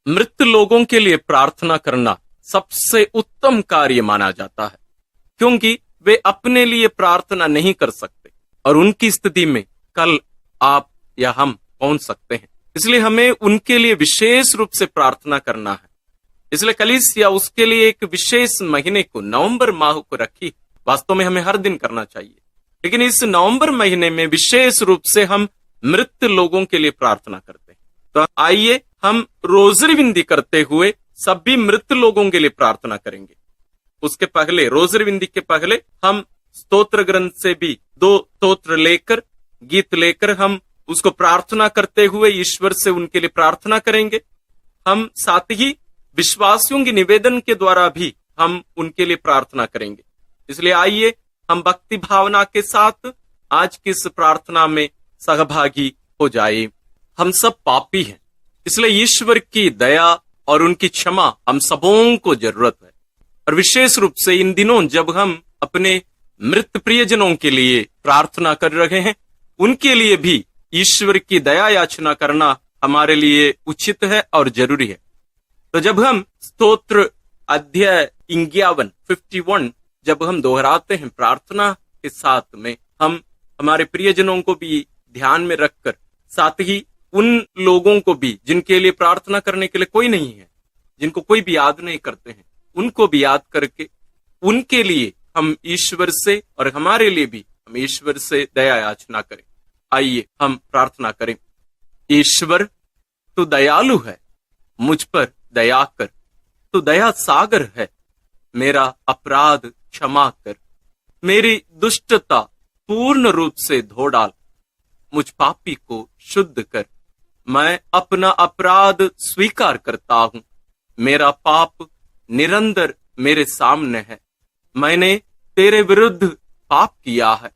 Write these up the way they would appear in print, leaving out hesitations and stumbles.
मृत लोगों के लिए प्रार्थना करना सबसे उत्तम कार्य माना जाता है, क्योंकि वे अपने लिए प्रार्थना नहीं कर सकते और उनकी स्थिति में कल आप या हम पहुंच सकते हैं। इसलिए हमें उनके लिए विशेष रूप से प्रार्थना करना है। इसलिए कलीसिया उसके लिए एक विशेष महीने को, नवंबर माह को रखी। वास्तव में हमें हर दिन करना चाहिए, लेकिन इस नवंबर महीने में विशेष रूप से हम मृत लोगों के लिए प्रार्थना करते हैं। तो आइए हम रोजरी विनती करते हुए सभी मृत लोगों के लिए प्रार्थना करेंगे। उसके पहले, रोजरी विनती के पहले, हम स्तोत्र ग्रंथ से भी 2 स्तोत्र लेकर, गीत लेकर हम उसको प्रार्थना करते हुए ईश्वर से उनके लिए प्रार्थना करेंगे। हम साथ ही विश्वासियों के निवेदन के द्वारा भी हम उनके लिए प्रार्थना करेंगे। इसलिए आइए हम भक्ति भावना के साथ आज की इस प्रार्थना में सहभागी हो जाए। हम सब पापी हैं, इसलिए ईश्वर की दया और उनकी क्षमा हम सबों को जरूरत है। और विशेष रूप से इन दिनों जब हम अपने मृत प्रियजनों के लिए प्रार्थना कर रहे हैं, उनके लिए भी ईश्वर की दया याचना करना हमारे लिए उचित है और जरूरी है। तो जब हम स्तोत्र अध्याय 51 जब हम दोहराते हैं प्रार्थना के साथ में, हम हमारे प्रियजनों को भी ध्यान में रखकर, साथ ही उन लोगों को भी जिनके लिए प्रार्थना करने के लिए कोई नहीं है, जिनको कोई भी याद नहीं करते हैं, उनको भी याद करके उनके लिए हम ईश्वर से और हमारे लिए भी हम ईश्वर से दया याचना करें। आइए हम प्रार्थना करें। ईश्वर, तू दयालु है, मुझ पर दया कर। तू दया सागर है, मेरा अपराध क्षमा कर। मेरी दुष्टता पूर्ण रूप से धो डाल, मुझ पापी को शुद्ध कर। मैं अपना अपराध स्वीकार करता हूं, मेरा पाप निरंतर मेरे सामने है। मैंने तेरे विरुद्ध पाप किया है,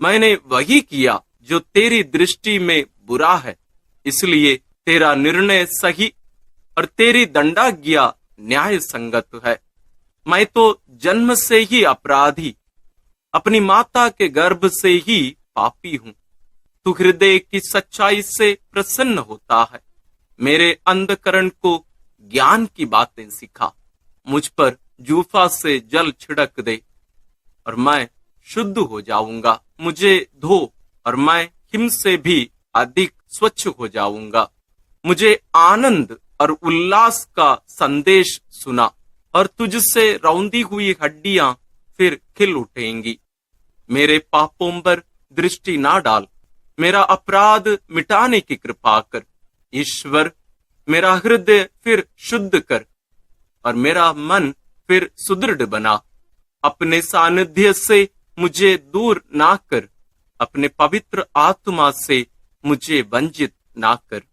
मैंने वही किया जो तेरी दृष्टि में बुरा है। इसलिए तेरा निर्णय सही और तेरी दंडाज्ञा न्याय संगत है। मैं तो जन्म से ही अपराधी, अपनी माता के गर्भ से ही पापी हूं। तू हृदय की सच्चाई से प्रसन्न होता है, मेरे अंधकरण को ज्ञान की बातें सिखा। मुझ पर जूफा से जल छिड़क दे और मैं शुद्ध हो जाऊंगा। मुझे धो और मैं हिम से भी अधिक स्वच्छ हो जाऊंगा। मुझे आनंद और उल्लास का संदेश सुना और तुझसे रौंदी हुई हड्डियां फिर खिल उठेंगी। मेरे पापों पर दृष्टि ना डाल, मेरा अपराध मिटाने की कृपा कर। ईश्वर, मेरा हृदय फिर शुद्ध कर और मेरा मन फिर सुदृढ़ बना। अपने सानिध्य से मुझे दूर ना कर, अपने पवित्र आत्मा से मुझे वंचित ना कर।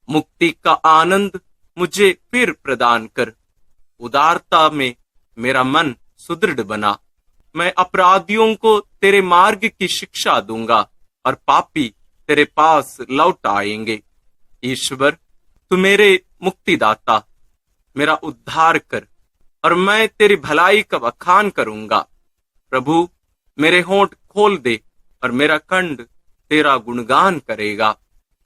मुक्ति का आनंद मुझे फिर प्रदान कर। उदारता में मेरा मन सुदृढ़ बना। मैं अपराधियों को तेरे मार्ग की शिक्षा दूंगा और पापी तेरे पास लौट आएंगे। ईश्वर, तू मेरे मुक्तिदाता, मेरा उद्धार कर और मैं तेरी भलाई का बखान करूंगा। प्रभु, मेरे होंठ खोल दे और मेरा कंठ तेरा गुणगान करेगा।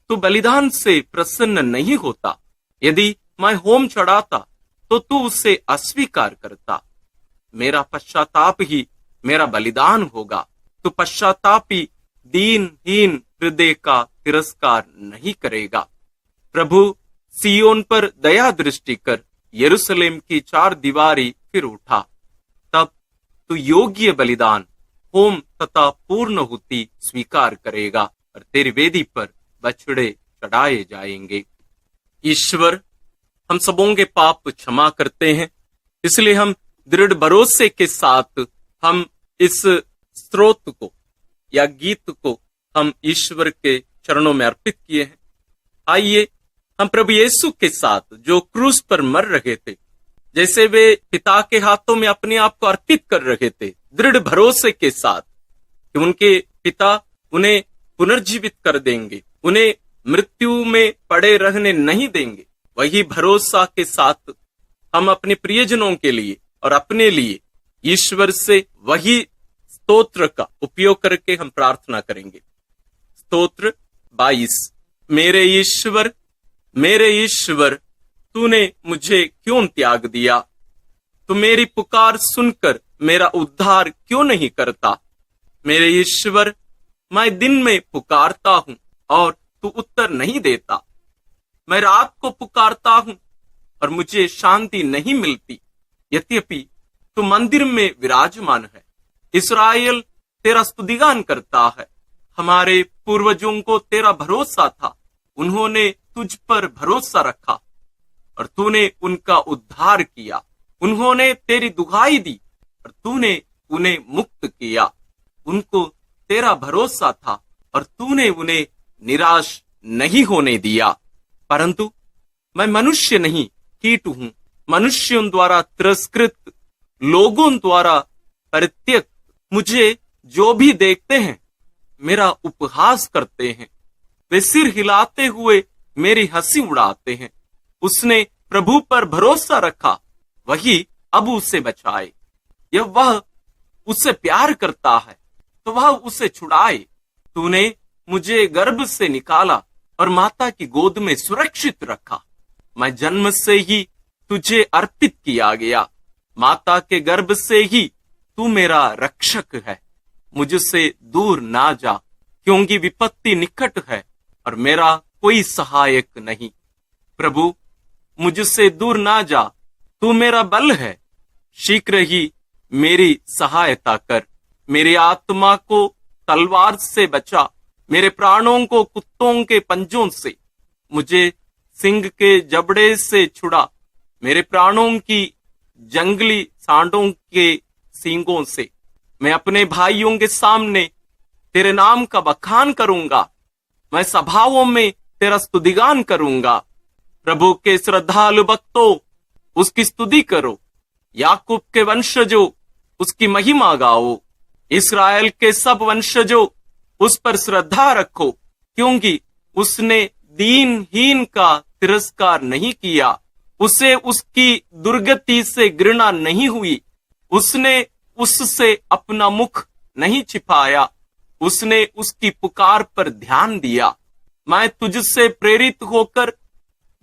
तू बलिदान से प्रसन्न नहीं होता। यदि मैं होम चढ़ाता तो तू उसे अस्वीकार करता। मेरा पश्चाताप ही मेरा बलिदान होगा। तू पश्चातापी दीनहीन हृदय का तिरस्कार नहीं करेगा। प्रभु, सियोन पर दया दृष्टि कर, यरूशलेम की 4 दीवारी फिर उठा। तब तू योग्य बलिदान, होम तथा पूर्णहुति स्वीकार करेगा और तेरी वेदी पर बछड़े चढ़ाए जाएंगे। ईश्वर, हम सबों के पाप क्षमा करते हैं, इसलिए हम दृढ़ भरोसे के साथ हम इस स्तोत्र को या गीत को हम ईश्वर के चरणों में अर्पित किए हैं। आइए हम प्रभु यीशु के साथ जो क्रूस पर मर रहे थे, जैसे वे पिता के हाथों में अपने आप को अर्पित कर रहे थे, दृढ़ भरोसे के साथ कि उनके पिता उन्हें पुनर्जीवित कर देंगे, उन्हें मृत्यु में पड़े रहने नहीं देंगे, वही भरोसा के साथ हम अपने प्रियजनों के लिए और अपने लिए ईश्वर से वही स्तोत्र का उपयोग करके हम प्रार्थना करेंगे। स्तोत्र 22। मेरे ईश्वर, तूने मुझे क्यों त्याग दिया? तू मेरी पुकार सुनकर मेरा उद्धार क्यों नहीं करता? मेरे ईश्वर, मैं दिन में पुकारता हूँ और तू उत्तर नहीं देता। मैं रात को पुकारता हूँ और मुझे शांति नहीं मिलती। यद्यपि तू मंदिर में विराजमान है। इस्राएल तेरा स्तुतिगान करता है। हमारे पूर्वजों को तेरा भरोसा था, उन्होंने तुझ पर भरोसा रखा और तूने उनका उद्धार किया। उन्होंने तेरी दुहाई दी और तूने उन्हें मुक्त किया। उनको तेरा भरोसा था और तूने उन्हें निराश नहीं होने दिया। परंतु मैं मनुष्य नहीं, कीट हूं, मनुष्यों द्वारा तिरस्कृत, लोगों द्वारा परित्यक्त। मुझे जो भी देखते हैं मेरा उपहास करते हैं। वे सिर हिलाते हुए मेरी हंसी उड़ाते हैं। उसने प्रभु पर भरोसा रखा, वही अब उसे बचाए। यह वह उससे प्यार करता है तो वह उसे छुड़ाए। तूने मुझे गर्भ से निकाला और माता की गोद में सुरक्षित रखा। मैं जन्म से ही तुझे अर्पित किया गया। माता के गर्भ से ही तू मेरा रक्षक है। मुझसे दूर ना जा, क्योंकि विपत्ति निकट है और मेरा कोई सहायक नहीं। प्रभु, मुझसे दूर ना जा, तू मेरा बल है। शीघ्र ही मेरी सहायता कर। मेरी आत्मा को तलवार से बचा, मेरे प्राणों को कुत्तों के पंजों से। मुझे सिंह के जबड़े से छुड़ा, मेरे प्राणों की जंगली सांडों के सींगों से। मैं अपने भाइयों के सामने तेरे नाम का बखान करूंगा। मैं सभाओं में तेरा स्तुतिगान करूंगा। प्रभु के श्रद्धालु भक्तों, उसकी स्तुति करो। याकूब के वंशजों, उसकी महिमा गाओ। इस्राएल के सब वंशजों, उस पर श्रद्धा रखो, क्योंकि उसने दीनहीन का तिरस्कार नहीं किया। उसे उसकी दुर्गति से घृणा नहीं हुई। उसने उससे अपना मुख नहीं छिपाया। उसने उसकी पुकार पर ध्यान दिया। मैं तुझसे प्रेरित होकर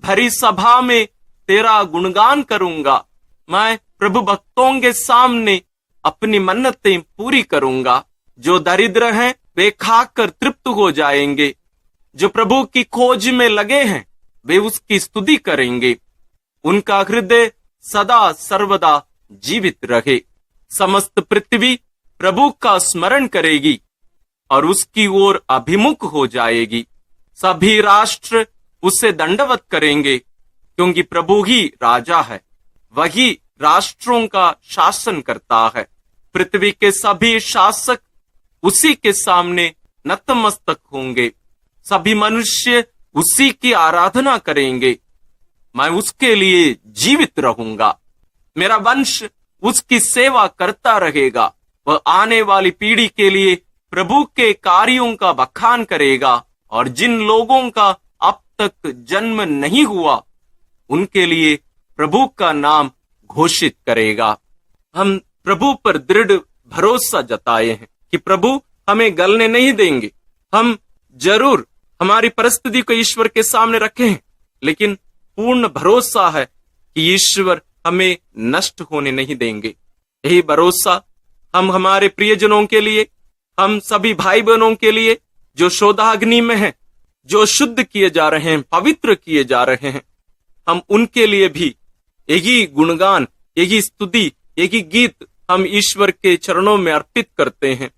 भरी सभा में तेरा गुणगान करूंगा। मैं प्रभु भक्तों के सामने अपनी मन्नतें पूरी करूंगा। जो दरिद्र हैं वे खाकर तृप्त हो जाएंगे। जो प्रभु की खोज में लगे हैं वे उसकी स्तुति करेंगे। उनका हृदय सदा सर्वदा जीवित रहे। समस्त पृथ्वी प्रभु का स्मरण करेगी और उसकी ओर अभिमुख हो जाएगी। सभी राष्ट्र उसे दंडवत करेंगे, क्योंकि प्रभु ही राजा है। वही राष्ट्रों का शासन करता है। पृथ्वी के सभी शासक उसी के सामने नतमस्तक होंगे। सभी मनुष्य उसी की आराधना करेंगे। मैं उसके लिए जीवित रहूंगा। मेरा वंश उसकी सेवा करता रहेगा। वह आने वाली पीढ़ी के लिए प्रभु के कार्यों का बखान करेगा और जिन लोगों का अब तक जन्म नहीं हुआ उनके लिए प्रभु का नाम घोषित करेगा। हम प्रभु पर दृढ़ भरोसा जताए हैं कि प्रभु हमें गलने नहीं देंगे। हम जरूर हमारी परिस्थिति को ईश्वर के सामने रखे हैं, लेकिन पूर्ण भरोसा है कि ईश्वर हमें नष्ट होने नहीं देंगे। यही भरोसा हम हमारे प्रियजनों के लिए, हम सभी भाई बहनों के लिए जो शोधाग्नि में हैं, जो शुद्ध किए जा रहे हैं, पवित्र किए जा रहे हैं, हम उनके लिए भी यही गुणगान, यही स्तुति, यही गीत हम ईश्वर के चरणों में अर्पित करते हैं।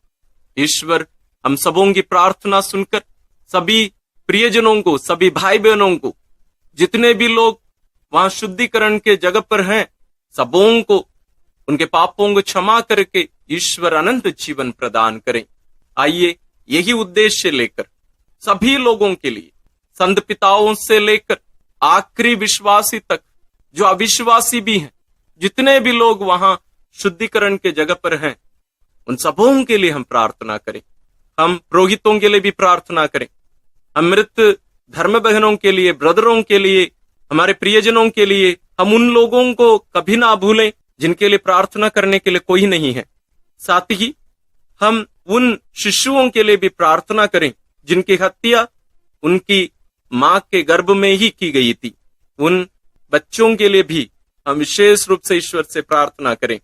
ईश्वर हम सबों की प्रार्थना सुनकर सभी प्रियजनों को, सभी भाई बहनों को, जितने भी लोग वहां शुद्धिकरण के जगह पर हैं, सबों को उनके पापों को क्षमा करके ईश्वर अनंत जीवन प्रदान करें। आइए यही उद्देश्य लेकर सभी लोगों के लिए, संत पिताओं से लेकर आखिरी विश्वासी तक, जो अविश्वासी भी हैं, जितने भी लोग वहां शुद्धिकरण के जगह पर हैं, उन सबों के लिए हम प्रार्थना करें। हम पुरोहितों के लिए भी प्रार्थना करें। हम मृत धर्म बहनों के लिए, ब्रदरों के लिए, हमारे प्रियजनों के लिए, हम उन लोगों को कभी ना भूलें जिनके लिए प्रार्थना करने के लिए कोई नहीं है। साथ ही हम उन शिशुओं के लिए भी प्रार्थना करें जिनकी हत्या उनकी मां के गर्भ में ही की गई थी। उन बच्चों के लिए भी हम विशेष रूप से ईश्वर से प्रार्थना करें।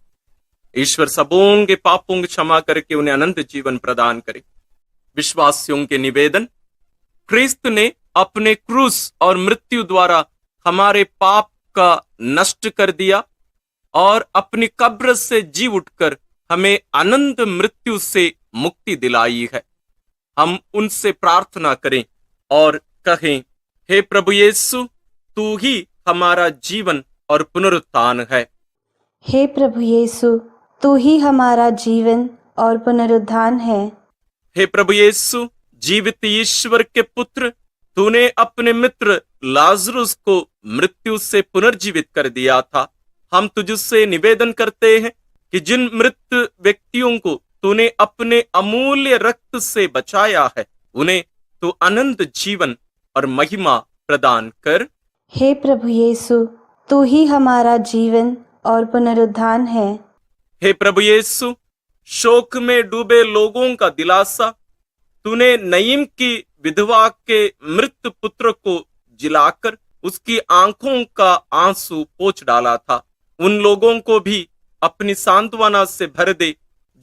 ईश्वर सबों के पापों की क्षमा करके उन्हें अनंत जीवन प्रदान करे। विश्वासियों के निवेदन, ख्रिस्त ने अपने क्रूस और मृत्यु द्वारा हमारे पाप का नष्ट कर दिया और अपनी कब्र से जी उठकर हमें अनंत मृत्यु से मुक्ति दिलाई है। हम उनसे प्रार्थना करें और कहें, हे प्रभु यीशु, तू ही हमारा जीवन और पुनरुत्थान है। हे प्रभु यीशु, तू ही हमारा जीवन और पुनरुत्थान है। हे प्रभु यीशु, जीवित ईश्वर के पुत्र, तूने अपने मित्र लाजरुस को मृत्यु से पुनर्जीवित कर दिया था। हम तुझसे निवेदन करते हैं कि जिन मृत व्यक्तियों को तूने अपने अमूल्य रक्त से बचाया है, उन्हें तू अनंत जीवन और महिमा प्रदान कर। हे प्रभु यीशु, तू ही हमारा जीवन और पुनरुत्थान है। हे प्रभु यीशु, शोक में डूबे लोगों का दिलासा, तूने नईम की विधवा के मृत पुत्र को जिलाकर उसकी आंखों का आंसू पोंछ डाला था। उन लोगों को भी अपनी सांत्वना से भर दे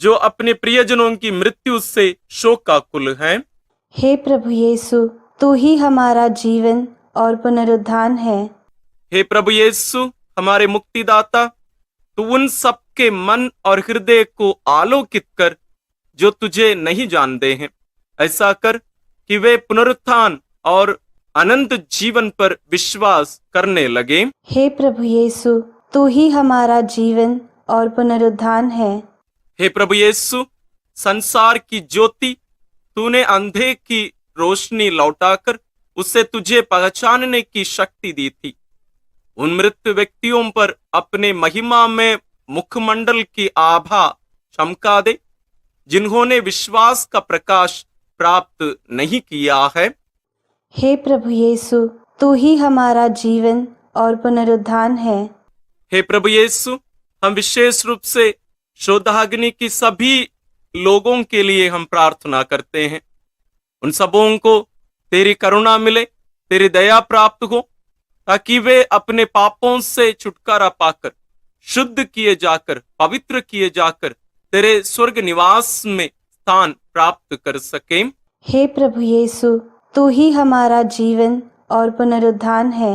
जो अपने प्रियजनों की मृत्यु से शोकाकुल हैं। हे प्रभु यीशु, तू ही हमारा जीवन और पुनरुत्थान है। हे प्रभु यीशु, हमारे मुक्तिदाता, तू उन सबके मन और हृदय को आलोकित कर जो तुझे नहीं जानते हैं। ऐसा कर कि वे पुनरुत्थान और अनंत जीवन पर विश्वास करने लगे। हे प्रभु यीशु, तू ही हमारा जीवन और पुनरुत्थान है। हे प्रभु यीशु, संसार की ज्योति तूने अंधे की रोशनी लौटाकर उसे तुझे पहचानने की शक्ति दी थी। उन मृत व्यक्तियों पर अपने महिमा में मुखमंडल की आभा चमका दे जिन्होंने विश्वास का प्रकाश प्राप्त नहीं किया है। हे प्रभु यीशु, तू ही हमारा जीवन और पुनरुत्थान है। हे प्रभु यीशु, हम विशेष रूप से शोधाग्नि की सभी लोगों के लिए हम प्रार्थना करते हैं। उन सबों को तेरी करुणा मिले, तेरी दया प्राप्त हो, ताकि वे अपने पापों से छुटकारा पाकर शुद्ध किए जाकर, पवित्र किए जाकर तेरे स्वर्ग निवास में स्थान प्राप्त कर सकें। हे प्रभु यीशु, तू ही हमारा जीवन और पुनरुत्थान है।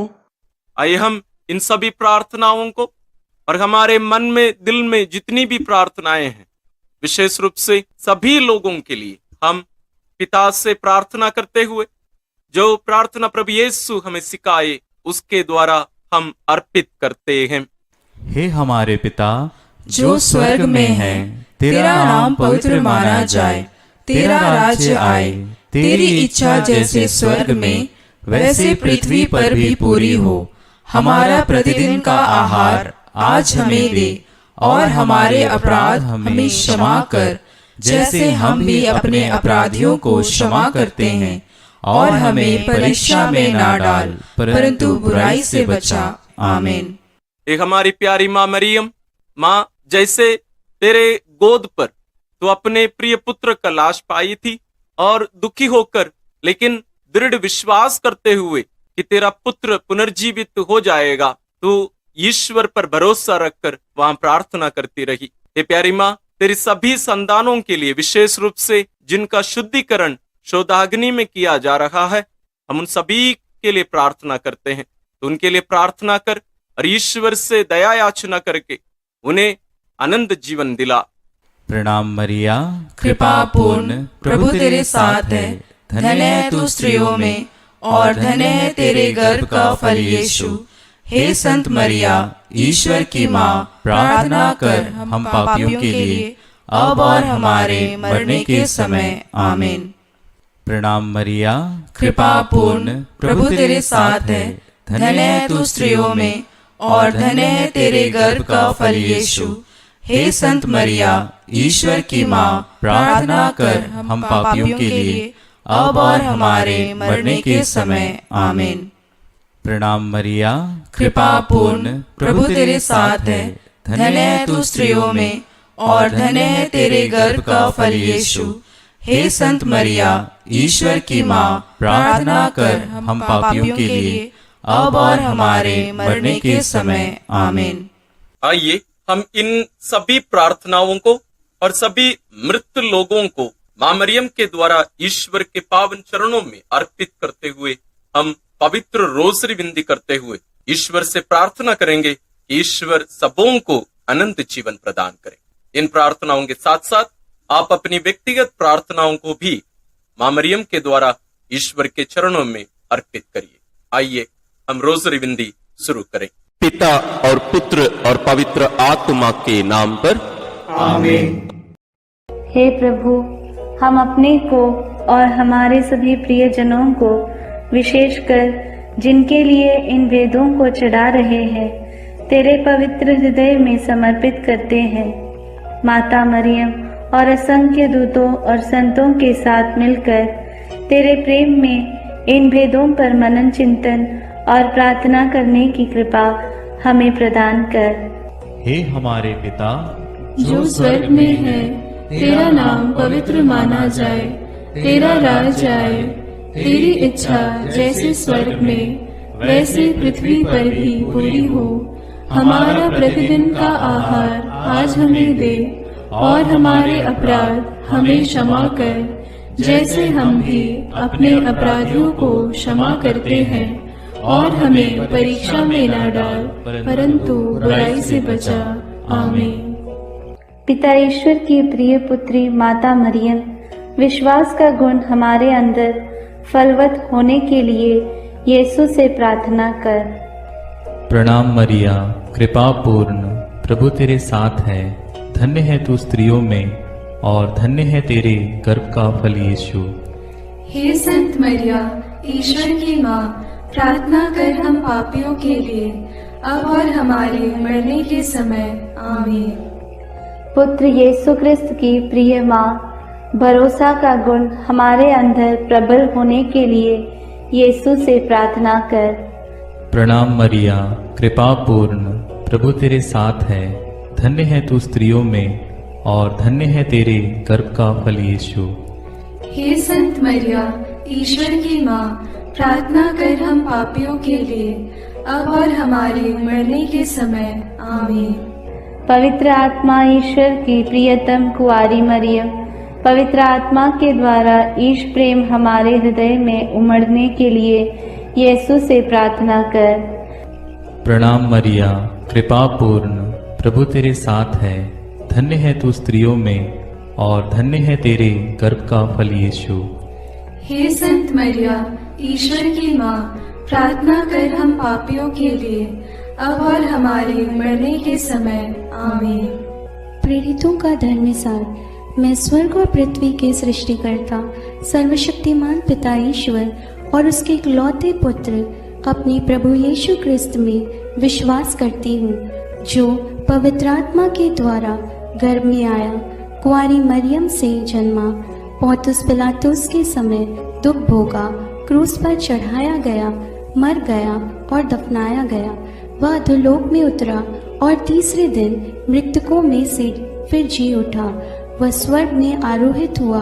आइए हम इन सभी प्रार्थनाओं को और हमारे मन में, दिल में जितनी भी प्रार्थनाएं हैं, विशेष रूप से सभी लोगों के लिए हम पिता से प्रार्थना करते हुए जो प्रार्थना प्रभु यीशु हमें सिखाए उसके द्वारा हम अर्पित करते हैं। हे हमारे पिता जो स्वर्ग में है, तेरा नाम पवित्र माना जाए, तेरा राज्य आए, तेरी इच्छा जैसे स्वर्ग में वैसे पृथ्वी पर भी पूरी हो। हमारा प्रतिदिन का आहार आज हमें दे और हमारे अपराध हमें क्षमा कर, जैसे हम भी अपने अपराधियों को क्षमा करते हैं, और हमें परीक्षा में ना डाल, परंतु बुराई से बचा। आमीन। एक हमारी प्यारी माँ मरियम, माँ, जैसे तेरे गोद पर तो अपने प्रिय पुत्र का लाश पाई थी और दुखी होकर लेकिन दृढ़ विश्वास करते हुए कि तेरा पुत्र पुनर्जीवित हो जाएगा, तो ईश्वर पर भरोसा रखकर वहां प्रार्थना करती रही। हे प्यारी माँ, तेरी सभी संतानों के लिए, विशेष रूप से जिनका शुद्धिकरण शोधाग्नि में किया जा रहा है, हम उन सभी के लिए प्रार्थना करते हैं। तो उनके लिए प्रार्थना कर और ईश्वर से दया याचना करके उन्हें अनंत जीवन दिला। प्रणाम मरिया, कृपा पूर्ण, प्रभु तेरे साथ है, धन्य है तू स्त्रियों में और धन्य है तेरे गर्भ का फल यीशु। हे संत मरिया, ईश्वर की माँ, प्रार्थना कर हम पापियों के लिए अब और हमारे मरने के समय। आमीन। प्रणाम मरिया, कृपा पूर्ण, प्रभु तेरे साथ है, धन्य है तू स्त्रियों में और धन्य है तेरे गर्भ का फल यीशु। हे संत मरिया, ईश्वर की माँ, प्रार्थना कर हम पापियों के लिए अब और हमारे मरने के समय। आमीन। प्रणाम मरिया, कृपा पूर्ण, प्रभु तेरे साथ है, धन्य है तू स्त्रियों में और धन्य है तेरे गर्भ का फल यीशु। हे संत मरिया, ईश्वर की माँ, प्रार्थना कर हम पापियों के लिए अब और हमारे मरने के समय आमीन। आइए हम इन सभी प्रार्थनाओं को और सभी मृत लोगों को मां मरियम के द्वारा ईश्वर के पावन चरणों में अर्पित करते हुए हम पवित्र रोसरी विनती करते हुए ईश्वर से प्रार्थना करेंगे कि ईश्वर सबों को अनंत जीवन प्रदान करे। इन प्रार्थनाओं के साथ साथ आप अपनी व्यक्तिगत प्रार्थनाओं को भी मां मरियम के द्वारा ईश्वर के चरणों में अर्पित करिए। आइए हम रोसरी विनती शुरू करें। पिता और पुत्र और पवित्र आत्मा के नाम पर आमीन। हे प्रभु, हम अपने को और हमारे सभी प्रियजनों को, विशेषकर जिनके लिए इन वेदों को चढ़ा रहे हैं, तेरे पवित्र हृदय में समर्पित करते हैं। माता मरियम और असंख्य दूतों और संतों के साथ मिलकर तेरे प्रेम में इन भेदों पर मनन चिंतन और प्रार्थना करने की कृपा हमें प्रदान कर। हे हमारे पिता जो स्वर्ग में है, तेरा नाम पवित्र माना जाए, तेरा राज आए, तेरी इच्छा जैसे स्वर्ग में वैसे पृथ्वी पर भी पूरी हो। हमारा प्रतिदिन का आहार आज हमें दे, और हमारे अपराध हमें क्षमा कर, जैसे हम भी अपने अपराधियों को क्षमा करते हैं, और हमें परीक्षा में न डाल, परंतु बुराई से बचा। आमीन। पिता ईश्वर की प्रिय पुत्री माता मरियम, विश्वास का गुण हमारे अंदर फलवत होने के लिए यीशु से प्रार्थना कर। प्रणाम मरिया, कृपा पूर्ण, प्रभु तेरे साथ है। धन्य है तू स्त्रियों में, और धन्य है तेरे गर्भ का फल यीशु। हे संत मरिया, ईश्वर की माँ, प्रार्थना कर हम पापियों के लिए, अब और हमारे मरने के समय। आमीन। पुत्र यीशु क्रिस्त की प्रिय माँ, भरोसा का गुण हमारे अंदर प्रबल होने के लिए यीशु से प्रार्थना कर। प्रणाम मरिया, कृपा पूर्ण, प्रभु तेरे साथ है। धन्य है तू स्त्रियों में, और धन्य है तेरे गर्भ का फल यीशु। हे संत मरिया, ईश्वर की माँ, प्रार्थना कर हम पापियों के लिए, अब और हमारे मरने के समय। आमीन। पवित्र आत्मा ईश्वर की प्रियतम कुआरी मरियम, पवित्र आत्मा के द्वारा ईश प्रेम हमारे हृदय में उमड़ने के लिए यीशु से प्रार्थना कर। प्रणाम मरिया, कृपा पूर्ण, प्रभु तेरे साथ है। धन्य है तू स्त्रियों में, और धन्य है तेरे गर्भ का फल यीशु। हे संत मरिया, ईश्वर की माँ, प्रार्थना कर हम पापियों के लिए, अब और हमारे मरने के समय। आमीन। प्रेरितों का धर्मसार, मैं स्वर्ग और पृथ्वी के सृष्टिकर्ता सर्वशक्तिमान पिता ईश्वर और उसके इकलौते पुत्र अपने प्रभु यीशु क्रिस्त में विश्वास करती हूँ, जो पवित्र आत्मा के द्वारा गर्भ में आया, कुंवारी मरियम से जन्मा, पौंतुस पिलातुस के समय दुख भोगा, क्रूस पर चढ़ाया गया, मर गया और दफनाया गया। वह अधोलोक में उतरा और तीसरे दिन मृतकों में से फिर जी उठा। वह स्वर्ग में आरोहित हुआ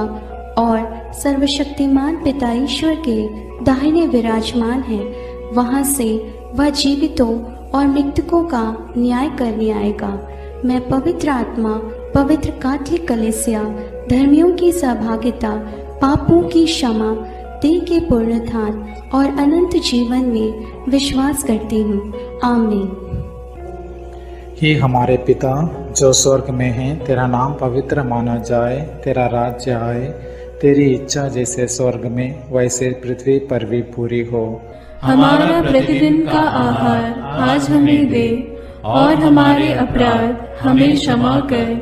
और सर्वशक्तिमान पिता ईश्वर के दाहिने विराजमान है। वहां से वह जीवितों और मृतकों का न्याय करने आएगा। मैं पवित्र आत्मा, पवित्र कैथोलिक कलीसिया, धर्मियों की सहभागिता, पापों की क्षमा, देह के पुनरुत्थान और अनंत जीवन में विश्वास करती हूँ। आमीन। हे हमारे पिता जो स्वर्ग में है, तेरा नाम पवित्र माना जाए, तेरा राज्य आए, तेरी इच्छा जैसे स्वर्ग में वैसे पृथ्वी पर भी पूरी हो। हमारा प्रतिदिन का आहार आज हमें दे, और हमारे अपराध हमें क्षमा कर,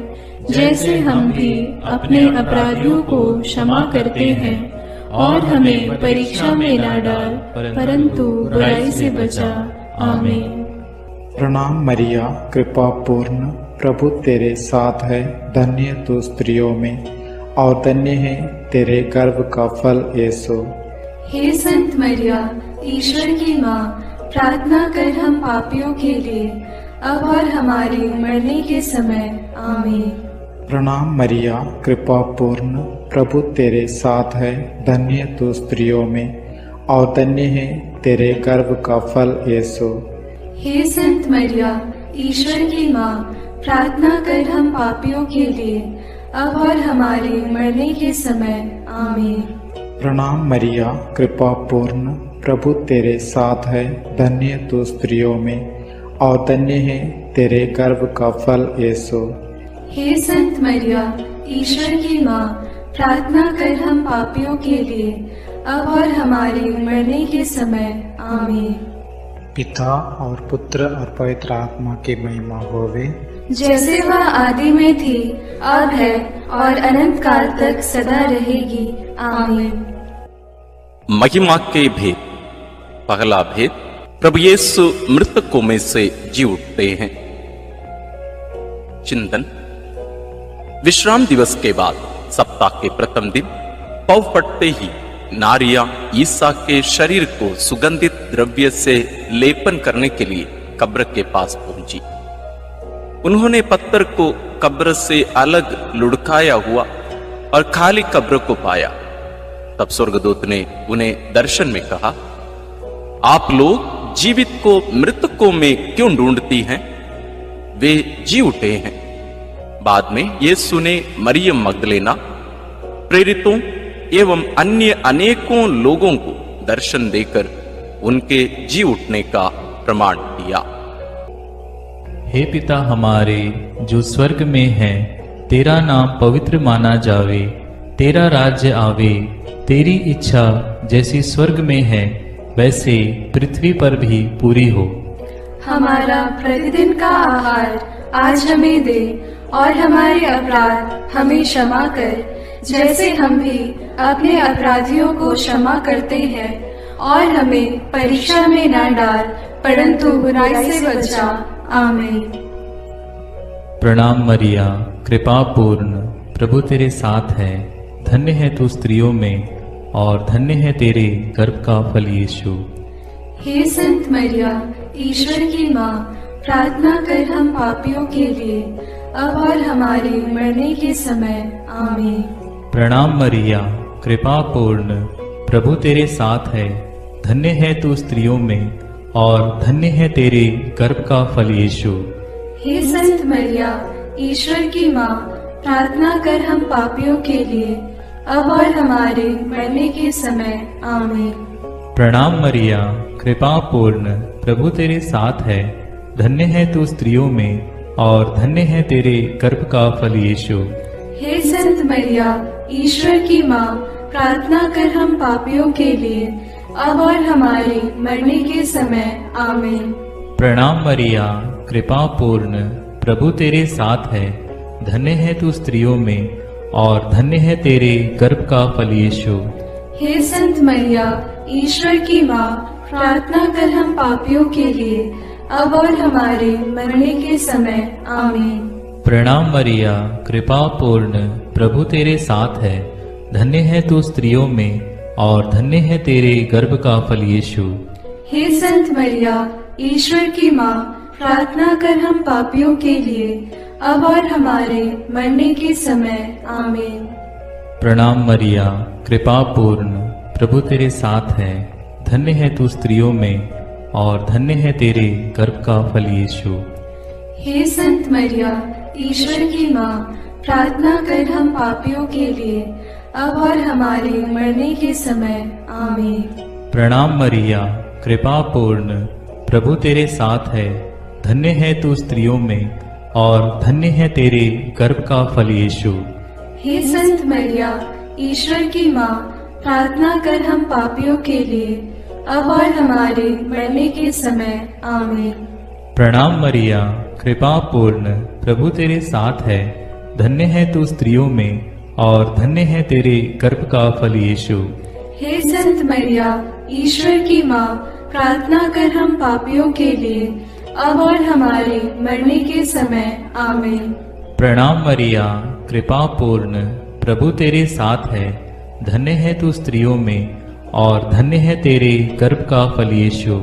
जैसे हम भी अपने अपराधियों को क्षमा करते हैं, और हमें परीक्षा में न डाल, परंतु बुराई से बचा। आमीन। प्रणाम मरिया, कृपा पूर्ण, प्रभु तेरे साथ है। धन्य तू स्त्रियों में, और धन्य है तेरे गर्भ का फल यीशु। हे संत मरिया, ईश्वर की माँ, प्रार्थना कर हम पापियों के लिए, अब और हमारे मरने के समय। आमीन। प्रणाम मरिया, कृपा पूर्ण, प्रभु तेरे साथ है। धन्य तू स्त्रियों में, और धन्य है तेरे गर्भ का फल यीशु। हे संत मरिया, ईश्वर की माँ, प्रार्थना कर हम पापियों के लिए, अब और हमारे मरने के समय। आमीन। प्रणाम मरिया, कृपा पूर्ण, प्रभु तेरे साथ है, धन्य तू स्त्रियों में और धन्य है तेरे गर्भ का फल यीशु। हे संत मरिया, ईश्वर की माँ, प्रार्थना कर हम पापियों के लिए, अब और हमारे मरने के समय। आमीन। पिता और पुत्र और पवित्र आत्मा की महिमा होवे, जैसे वह आदि में थी, अब है और अनंत काल तक सदा रहेगी। आमीन। महिमा के भेद। पहला भेद, प्रभु यीशु मृतकों में से जी उठते हैं। चिंतन। विश्राम दिवस के बाद सप्ताह के प्रथम दिन पौ फटते ही नारियां ईसा के शरीर को सुगंधित द्रव्य से लेपन करने के लिए कब्र के पास पहुंची। उन्होंने पत्थर को कब्र से अलग लुढ़काया हुआ और खाली कब्र को पाया। तब स्वर्गदूत ने उन्हें दर्शन में कहा, आप लोग जीवित को मृतकों में क्यों ढूंढती हैं? वे जी उठे हैं। बाद में यीशु ने मरियम मगदलेना, प्रेरितों एवं अन्य अनेकों लोगों को दर्शन देकर उनके जी उठने का प्रमाण दिया। हे पिता हमारे जो स्वर्ग में है, तेरा नाम पवित्र माना जावे, तेरा राज्य आवे, तेरी इच्छा जैसी स्वर्ग में है वैसे पृथ्वी पर भी पूरी हो। हमारा प्रतिदिन का आहार आज हमें दे, और हमारे अपराध हमें क्षमा कर, जैसे हम भी अपने अपराधियों को क्षमा करते हैं, और हमें परीक्षा में न डाल, परंतु बुराई से बचा। आमीन। प्रणाम मरिया, कृपा पूर्ण, प्रभु तेरे साथ है, धन्य है तू स्त्रियों में और धन्य है तेरे गर्भ का फल यीशु। हे संत मरिया, ईश्वर की माँ, प्रार्थना कर हम पापियों के लिए, अब और हमारे मरने के समय। आमीन। प्रणाम मरिया, कृपा पूर्ण, प्रभु तेरे साथ है, धन्य है तू स्त्रियों में और धन्य है तेरे गर्भ का फल यीशु। हे संत मरिया, ईश्वर की माँ, प्रार्थना कर हम पापियों के लिए, अब और हमारे मरने के समय। आमीन। प्रणाम मरिया, कृपा पूर्ण, प्रभु तेरे साथ है, धन्य है तू स्त्रियों में और धन्य है तेरे गर्भ का फल यीशु। हे संत मरिया, ईश्वर की माँ, प्रार्थना कर हम पापियों के लिए, अब और हमारे मरने के समय। आमीन। प्रणाम मरिया, कृपा पूर्ण, प्रभु तेरे साथ है, धन्य है तू स्त्रियों में और धन्य है तेरे गर्भ का फल यीशु। हे संत मरिया, ईश्वर की माँ, प्रार्थना कर हम पापियों के लिए, अब और हमारे मरने के समय। आमीन। प्रणाम मरिया, कृपा पूर्ण, प्रभु तेरे साथ है, धन्य है तू स्त्रियों में और धन्य है तेरे गर्भ का फल यीशु। हे संत मरिया, ईश्वर की माँ, प्रार्थना कर हम पापियों के लिए, अब और हमारे मरने के समय। आमीन। प्रणाम मरिया, कृपा पूर्ण, प्रभु तेरे साथ है, धन्य है तू स्त्रियों में और धन्य है तेरे गर्भ का फल यीशु। हे संत मरिया, ईश्वर की माँ, प्रार्थना कर हम पापियों के लिए, अब और हमारे मरने के समय। आमीन। प्रणाम मरिया, कृपा पूर्ण, प्रभु तेरे साथ है, धन्य है तू स्त्रियों में और धन्य है तेरे गर्भ का फल यीशु। हे संत मरिया, ईश्वर की माँ, प्रार्थना कर हम पापियों के लिए, अब और हमारे मरने के समय। आमीन। प्रणाम मरिया, कृपा पूर्ण, प्रभु तेरे साथ है, धन्य है तू स्त्रियों में और धन्य है तेरे गर्भ का फल यीशु। हे संत मरिया, ईश्वर की माँ, प्रार्थना कर हम पापियों के लिए, अब और हमारे मरने के समय। आमीन। प्रणाम मरिया, कृपा पूर्ण, प्रभु तेरे साथ है, धन्य है तू स्त्रियों में और धन्य है तेरे गर्भ का फल यीशु।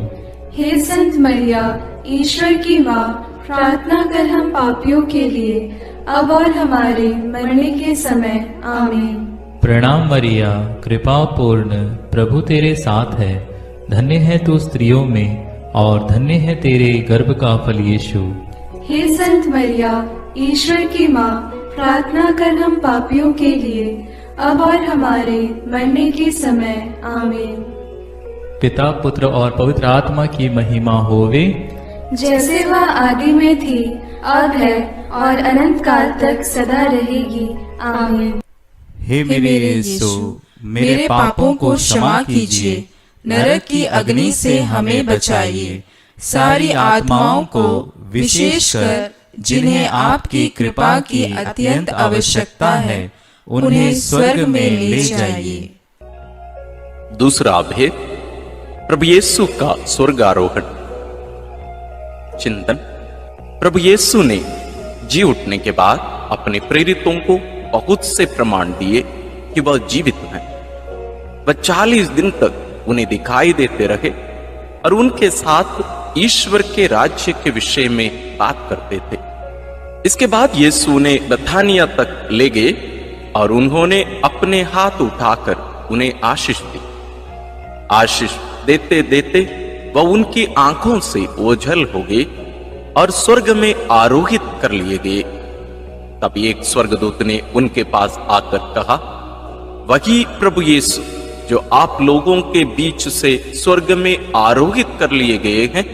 हे संत मरिया, ईश्वर की माँ, प्रार्थना कर हम पापियों के लिए, अब और हमारे मरने के समय। आमीन। प्रणाम मरिया, कृपा पूर्ण, प्रभु तेरे साथ है, धन्य है तू स्त्रियों में और धन्य है तेरे गर्भ का फल यीशु। हे संत मरिया, ईश्वर की माँ, प्रार्थना कर हम पापियों के लिए, अब और हमारे मरने के समय। आमीन। पिता, पुत्र और पवित्र आत्मा की महिमा होवे, जैसे वह आदि में थी, अब है और अनंत काल तक सदा रहेगी। आमीन। हे मेरे यीशु, मेरे पापों को क्षमा कीजिए, नरक की अग्नि से हमें बचाइए, सारी आत्माओं को विशेषकर जिन्हें आपकी कृपा की अत्यंत आवश्यकता है, उन्हें स्वर्ग में ले जाइए। दूसरा भेद, प्रभु यीशु का स्वर्गारोहण। चिंतन। प्रभु यीशु ने जी उठने के बाद अपने प्रेरितों को बहुत से प्रमाण दिए कि वह जीवित हैं। वह 40 दिन तक उन्हें दिखाई देते रहे और उनके साथ ईश्वर के राज्य के विषय में बात करते थे। इसके बाद यीशु ने बथानिया तक ले गए और उन्होंने अपने हाथ उठाकर उन्हें आशीष दी। आशीष देते देते वह उनकी आंखों से ओझल हो गए और स्वर्ग में आरोहित कर लिए गए। तब एक स्वर्गदूत ने उनके पास आकर कहा, वही प्रभु यीशु जो आप लोगों के बीच से स्वर्ग में आरोहित कर लिए गए हैं,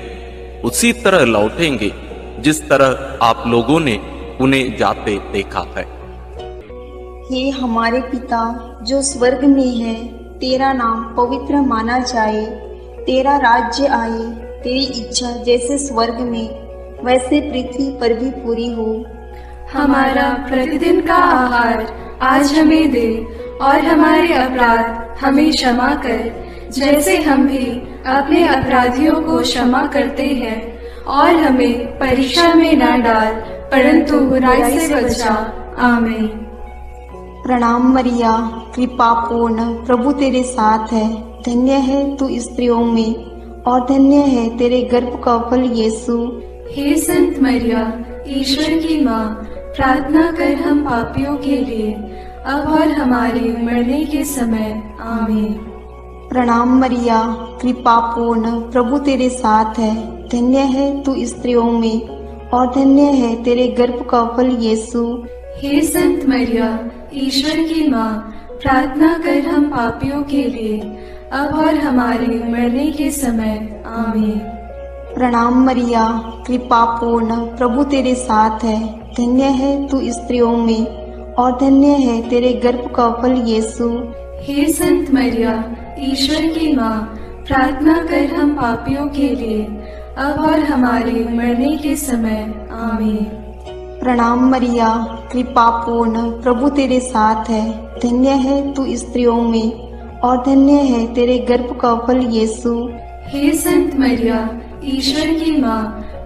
उसी तरह लौटेंगे जिस तरह आप लोगों ने उन्हें जाते देखा है। हे हमारे पिता जो स्वर्ग में है, तेरा नाम पवित्र माना जाए, तेरा राज्य आए, तेरी इच्छा जैसे स्वर्ग में वैसे पृथ्वी पर भी पूरी हो। हमारा प्रतिदिन का आहार आज हमें दे और हमारे अपराध हमें क्षमा कर, जैसे हम भी अपने अपराधियों को क्षमा करते हैं, और हमें परीक्षा में न डाल परंतु बुराई से बचा। आमीन। प्रणाम मरिया, कृपा पूर्ण, प्रभु तेरे साथ है, धन्य है तू स्त्रियों में और धन्य है तेरे गर्भ का फल यीशु। हे संत मरिया, ईश्वर की माँ, प्रार्थना कर हम पापियों के लिए, अब और हमारे मरने के समय। आमीन। प्रणाम मरिया, कृपा पूर्ण, प्रभु तेरे साथ है, धन्य है तू स्त्रियों में और धन्य है तेरे गर्भ का फल यीशु। हे संत मरिया, ईश्वर की माँ, प्रार्थना कर हम पापियों के लिए, अब और हमारे मरने के समय। आमीन। प्रणाम मरिया, कृपा पूर्ण, प्रभु तेरे साथ है, धन्य है तू स्त्रियों में और धन्य है तेरे गर्भ का फल यीशु। हे संत मरिया, ईश्वर की माँ, प्रार्थना कर हम पापियों के लिए, अब और हमारे मरने के समय। आमीन। प्रणाम मरिया, कृपा पूर्ण, प्रभु तेरे साथ है, धन्य है तू स्त्रियों में और धन्य है तेरे गर्भ का फल यीशु। हे संत मरिया, ईश्वर की माँ,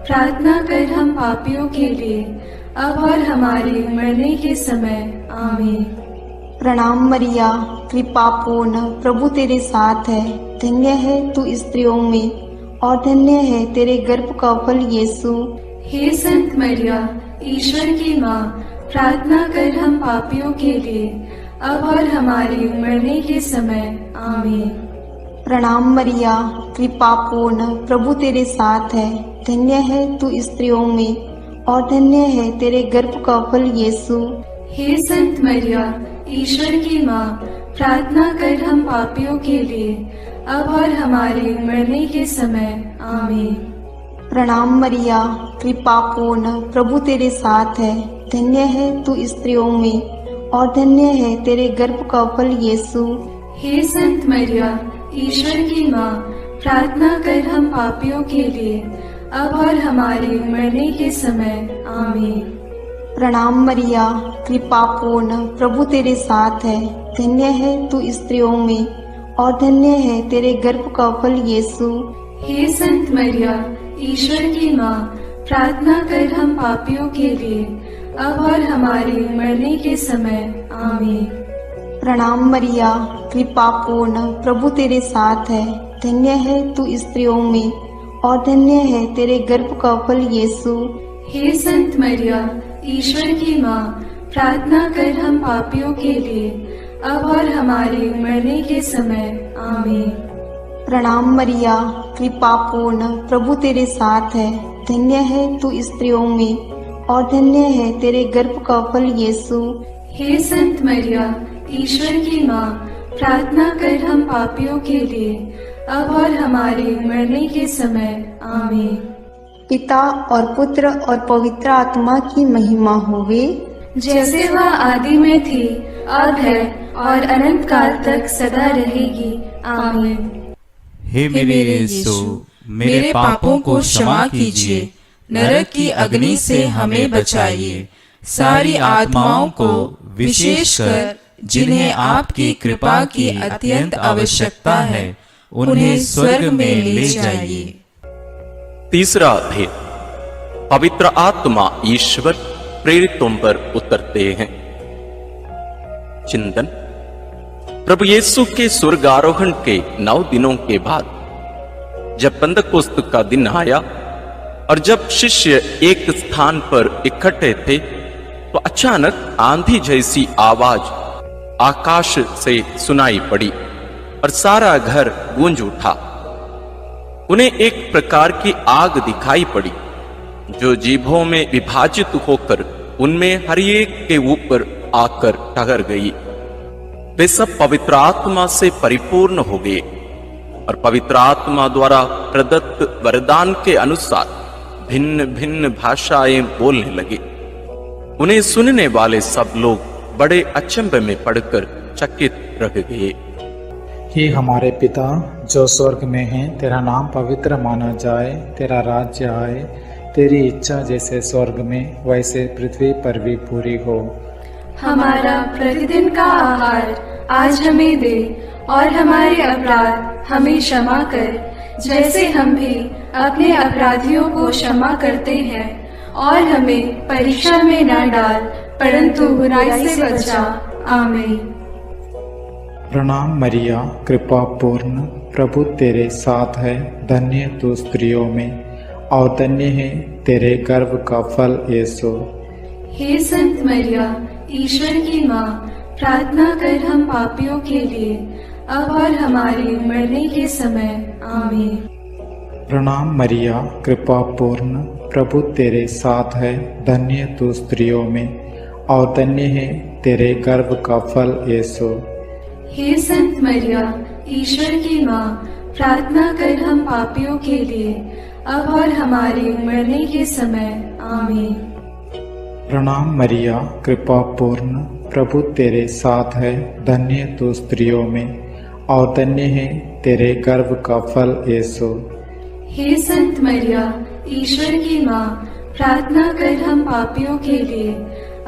प्रार्थना कर हम पापियों के लिए, अब और हमारे मरने के समय। आमीन। प्रणाम मरिया, कृपा पूर्ण, प्रभु तेरे साथ है, धन्य है तू स्त्रियों में और धन्य है तेरे गर्भ का फल यीशु। हे संत मरिया, ईश्वर की माँ, प्रार्थना कर हम पापियों के लिए, अब और हमारे मरने के समय। आमीन। प्रणाम मरिया, कृपा पूर्ण, प्रभु तेरे साथ है, धन्य है तू स्त्रियों में और धन्य है तेरे गर्भ का फल यीशु। हे संत मरिया, ईश्वर की माँ, प्रार्थना कर हम पापियों के लिए, अब और हमारे मरने के समय। आमीन। प्रणाम मरिया, कृपा पूर्ण, प्रभु तेरे साथ है, धन्य है तू स्त्रियों में और धन्य है तेरे गर्भ का फल यीशु। हे संत मरिया, ईश्वर की माँ, प्रार्थना कर हम पापियों के लिए, अब और हमारे मरने के समय। आमीन। प्रणाम मरिया, कृपा पूर्ण, प्रभु तेरे साथ है, धन्य है तू स्त्रियों में और धन्य है तेरे गर्भ का फल यीशु। हे संत मरिया, ईश्वर की माँ, प्रार्थना कर हम पापियों के लिए, अब और हमारे मरने के समय। आमीन। प्रणाम मरिया, कृपा पूर्ण, प्रभु तेरे साथ है, धन्य है तू स्त्रियों में और धन्य है तेरे गर्भ का फल यीशु। हे संत मरिया, ईश्वर की माँ, प्रार्थना कर हम पापियों के लिए, अब और हमारे मरने के समय। आमीन। प्रणाम मरिया, कृपा पूर्ण, प्रभु तेरे साथ है। धन्य है तू स्त्रियों में और धन्य है तेरे गर्भ का फल यीशु। हे संत मरिया, ईश्वर की माँ, प्रार्थना कर हम पापियों के लिए, अब और हमारे मरने के समय। आमीन। पिता और पुत्र और पवित्र आत्मा की महिमा होवे, जैसे वह आदि में थी, अब है और अनंत काल तक सदा रहेगी। आमीन। हे मेरे यीशु, मेरे पापों को क्षमा कीजिए, नरक की अग्नि से हमें बचाइए, सारी आत्माओं को विशेषकर जिन्हें आपकी कृपा की अत्यंत आवश्यकता है, उन्हें स्वर्ग में ले जाइए। तीसरा भेद, पवित्र आत्मा ईश्वर प्रेरितों पर उतरते हैं। चिंतन। प्रभु यीशु के स्वर्गारोहण के 9 दिनों के बाद जब पेंतकोस्त का दिन आया और जब शिष्य एक स्थान पर इकट्ठे थे, तो अचानक आंधी जैसी आवाज आकाश से सुनाई पड़ी और सारा घर गूंज उठा। उन्हें एक प्रकार की आग दिखाई पड़ी जो जीभों में विभाजित होकर उनमें हर एक के ऊपर आकर ठहर गई। वे सब पवित्र आत्मा से परिपूर्ण हो गए और पवित्र आत्मा द्वारा प्रदत्त वरदान के अनुसार भिन्न भिन्न भाषाएं बोलने लगे। उन्हें सुनने वाले सब लोग बड़े अचंभे में पड़कर चकित रह गए। हे हमारे पिता जो स्वर्ग में है, तेरा नाम पवित्र माना जाए, तेरा राज्य आए, तेरी इच्छा जैसे स्वर्ग में वैसे पृथ्वी पर भी पूरी हो। हमारा प्रतिदिन का आहार आज हमें दे और हमारे अपराध हमें क्षमा कर, जैसे हम भी अपने अपराधियों को क्षमा करते हैं, और हमें परीक्षा में न डाल, परंतु बुराई से बचा। आमीन। प्रणाम मरिया, कृपा पूर्ण, प्रभु तेरे साथ है। धन्य तू स्त्रियों में और धन्य है तेरे गर्भ का फल यीशु। हे संत मरिया, ईश्वर की माँ, प्रार्थना कर हम पापियों के लिए, अब और हमारे मरने के समय। आमीन। प्रणाम मरिया, कृपा पूर्ण, प्रभु तेरे साथ है। धन्य तू स्त्रियों में और धन्य है तेरे गर्भ का फल यीशु। हे संत मरिया, ईश्वर की माँ, प्रार्थना कर हम पापियों के लिए, अब और हमारे मरने के समय। आमीन। प्रणाम मरिया, कृपा पूर्ण, प्रभु तेरे साथ है। धन्य तू स्त्रियों में और धन्य है तेरे गर्भ का फल यीशु। हे संत मरिया, ईश्वर की माँ, प्रार्थना कर हम पापियों के लिए,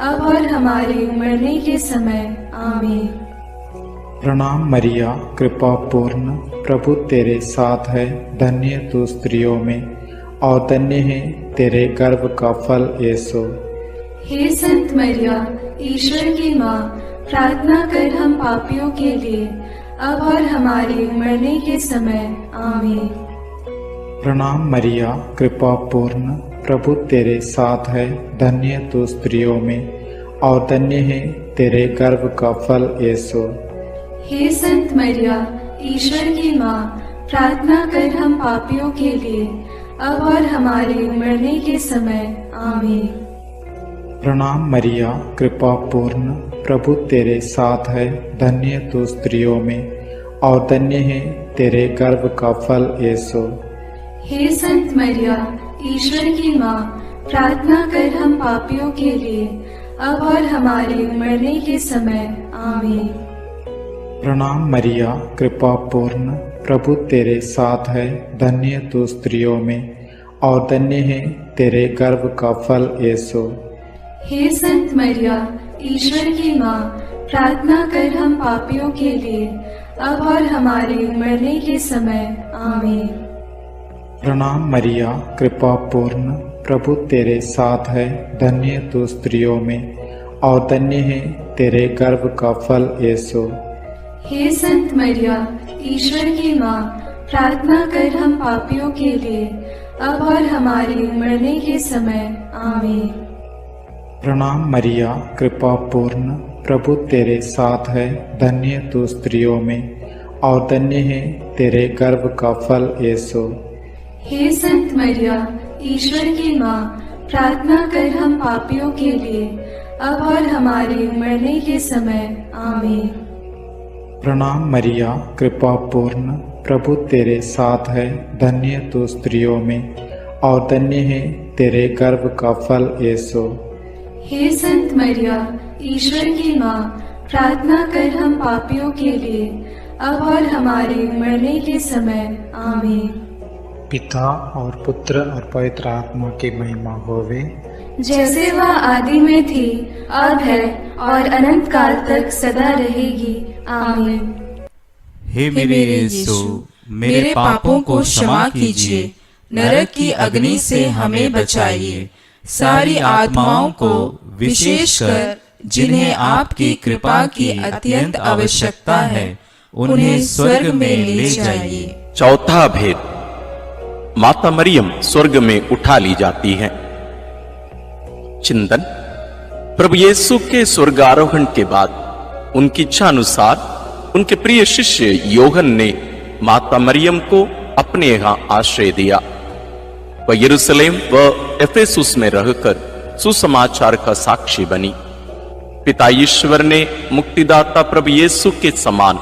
अब और हमारे मरने के समय। आमीन। प्रणाम मरिया, कृपा पूर्ण, प्रभु तेरे साथ है। धन्य तू स्त्रियों में और धन्य है तेरे गर्भ का फल यीशु। हे संत मरिया, ईश्वर की माँ, प्रार्थना कर हम पापियों के लिए, अब और हमारे मरने के समय। आमीन। प्रणाम मरिया, कृपा पूर्ण, प्रभु तेरे साथ है। धन्य तू स्त्रियों में और धन्य है तेरे गर्भ का फल यीशु। हे संत मरिया, ईश्वर की माँ, प्रार्थना कर हम पापियों के लिए, अब और हमारे मरने के समय। आमीन। प्रणाम मरिया, कृपा पूर्ण, प्रभु तेरे साथ है। धन्य तू स्त्रियों में और धन्य है तेरे गर्भ का फल यीशु। हे संत मरिया, ईश्वर की माँ, प्रार्थना कर हम पापियों के लिए, अब और हमारे मरने के समय। आमीन। प्रणाम मरिया, कृपा पूर्ण, प्रभु तेरे साथ है। धन्य तू स्त्रियों में और धन्य है तेरे गर्भ का फल यीशु। हे संत मरिया, ईश्वर की माँ, प्रार्थना कर हम पापियों के लिए, अब और हमारे मरने के समय। आमीन। प्रणाम मरिया, कृपा पूर्ण, प्रभु तेरे साथ है। धन्य तू स्त्रियों में और धन्य है तेरे गर्भ का फल यीशु। हे संत मरिया, ईश्वर की माँ, प्रार्थना कर हम पापियों के लिए, अब और हमारे मरने के समय। आमीन। प्रणाम मरिया, कृपा पूर्ण, प्रभु तेरे साथ है। धन्य तू स्त्रियों में और धन्य है तेरे गर्भ का फल यीशु। हे संत मरिया, ईश्वर की माँ, प्रार्थना कर हम पापियों के लिए, अब और हमारे मरने के समय। आमीन। प्रणाम मरिया, कृपा पूर्ण, प्रभु तेरे साथ है, धन्य तू स्त्रियों में और धन्य है तेरे गर्भ का फल यीशु। हे संत मरिया, ईश्वर की माँ, प्रार्थना कर हम पापियों के लिए, अब और हमारे मरने के समय। आमीन। पिता और पुत्र और पवित्र आत्मा की महिमा होवे, जैसे वह आदि में थी, अब है और अनंत काल तक सदा रहेगी। आमीन। हे मेरे यीशु, मेरे पापों को क्षमा कीजिए, नरक की अग्नि से हमें बचाइए, सारी आत्माओं को, विशेषकर जिन्हें आपकी कृपा की अत्यंत आवश्यकता है, उन्हें स्वर्ग में ले जाइए। चौथा भेद, माता मरियम स्वर्ग में उठा ली जाती है। चिंतन। प्रभु यीशु के स्वर्गारोहण के बाद उनकी इच्छा अनुसार उनके प्रिय शिष्य योहन ने माता मरियम को अपने यहाँ आश्रय दिया। वह यरूशलेम व एफेसुस में रहकर सुसमाचार का साक्षी बनी। पिता ईश्वर ने मुक्तिदाता प्रभु यीशु के समान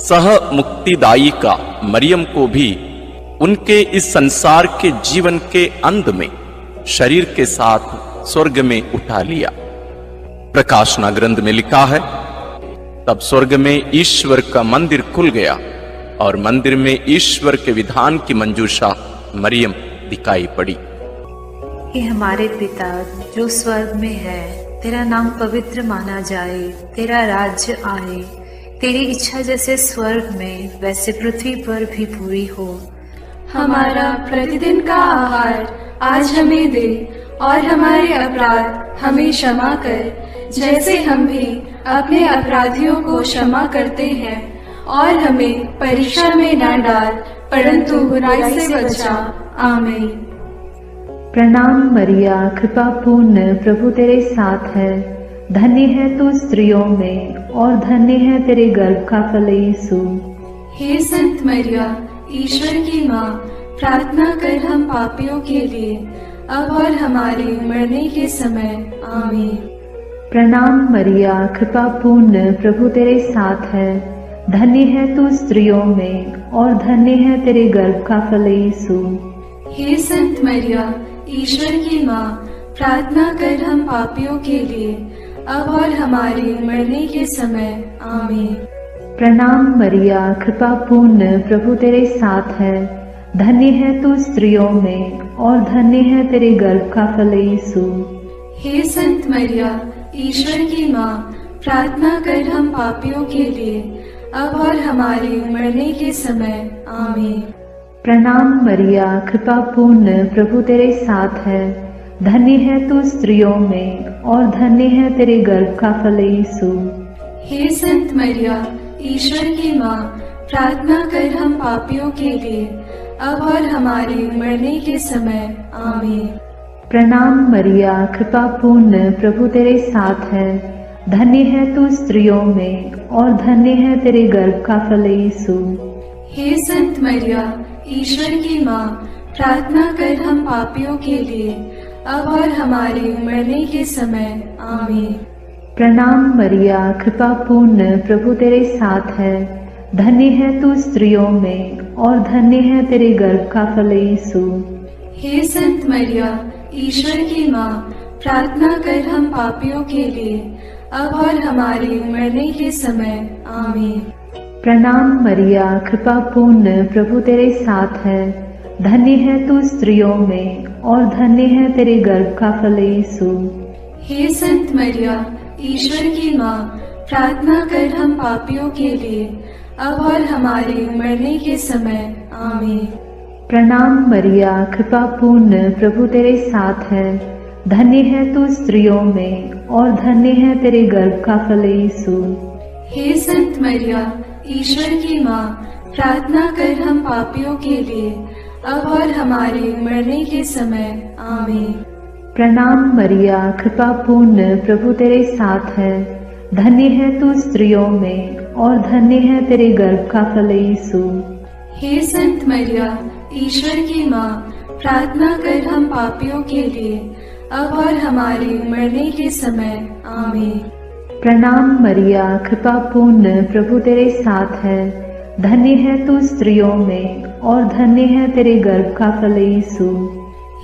सह मुक्तिदायी का मरियम को भी उनके इस संसार के जीवन के अंत में शरीर के साथ स्वर्ग में उठा लिया। प्रकाशना ग्रंथ में लिखा है, तब स्वर्ग में ईश्वर का मंदिर खुल गया और मंदिर में ईश्वर के विधान की मंजूषा मरियम दिखाई पड़ी। हे हमारे पिता जो स्वर्ग में है, तेरा नाम पवित्र माना जाए, तेरा राज्य आए, तेरी इच्छा जैसे स्वर्ग में वैसे पृथ्वी पर भी पूरी हो। हमारा प्रतिदिन का आहार आज हमें दे और हमारे अपराध हमें क्षमा कर, जैसे हम भी अपने अपराधियों को क्षमा करते हैं, और हमें परीक्षा में न डाल, परंतु बुराई से बचा। आमीन। प्रणाम मरिया, कृपा पूर्ण, प्रभु तेरे साथ है, धन्य है तू स्त्रियों में और धन्य है तेरे गर्भ का फल यीशु। हे संत मरिया, ईश्वर की माँ, प्रार्थना कर हम पापियों के लिए, अब और हमारे मरने के समय। आमीन। प्रणाम मरिया, कृपा पूर्ण, प्रभु तेरे साथ है, धन्य है तू स्त्रियों में और धन्य है तेरे गर्भ का फल यीशु। हे संत मरिया, ईश्वर की माँ, प्रार्थना कर हम पापियों के लिए, अब और हमारे मरने के समय। आमीन। प्रणाम मरिया, कृपा पूर्ण, प्रभु तेरे साथ है, धन्य है तू स्त्रियों में और धन्य है तेरे गर्भ का फल यीशु। हे संत मरिया, ईश्वर की माँ, प्रार्थना कर हम पापियों के लिए, अब और हमारे मरने के समय। आमीन। प्रणाम मरिया, कृपा पूर्ण, प्रभु तेरे साथ है, धन्य है तू स्त्रियों में और धन्य है तेरे गर्भ का फल यीशु। हे संत मरिया, ईश्वर की माँ, प्रार्थना कर हम पापियों के लिए, अब और हमारे मरने के समय। आमीन। प्रणाम मरिया, कृपा पूर्ण, प्रभु तेरे साथ है, धन्य है तू स्त्रियों में और धन्य है तेरे गर्भ का फल यीशु। हे संत मरिया, ईश्वर की माँ, प्रार्थना कर हम पापियों के लिए, अब और हमारे मरने के समय। आमीन। प्रणाम मरिया, कृपा पूर्ण, प्रभु तेरे साथ है, धन्य है तू स्त्रियों में और धन्य है तेरे गर्भ का फल यीशु। हे संत मरिया, ईश्वर की माँ, प्रार्थना कर हम पापियों के लिए, अब और हमारे मरने के समय। आमीन। प्रणाम मरिया, कृपा पूर्ण, प्रभु तेरे साथ है, धन्य है तू स्त्रियों में और धन्य है तेरे गर्भ का फल यीशु। हे संत मरिया, ईश्वर की माँ, प्रार्थना कर हम पापियों के लिए, अब और हमारे मरने के समय। आमीन। प्रणाम मरिया, कृपा पूर्ण, प्रभु तेरे साथ है, धन्य है तू स्त्रियों में और धन्य है तेरे गर्भ का फल यीशु। हे संत मरिया, ईश्वर की माँ, प्रार्थना कर हम पापियों के लिए, अब और हमारे मरने के समय। आमीन। प्रणाम मरिया, कृपा पूर्ण, प्रभु तेरे साथ है, धन्य है तू स्त्रियों में और धन्य है तेरे गर्भ का फल यीशु। हे संत मरिया, ईश्वर की माँ, प्रार्थना कर हम पापियों के लिए, अब और हमारे मरने के समय। आमीन। प्रणाम मरिया, कृपा पूर्ण, प्रभु तेरे साथ है। धन्य है तू स्त्रियों में और धन्य है तेरे गर्भ का फल यीशु।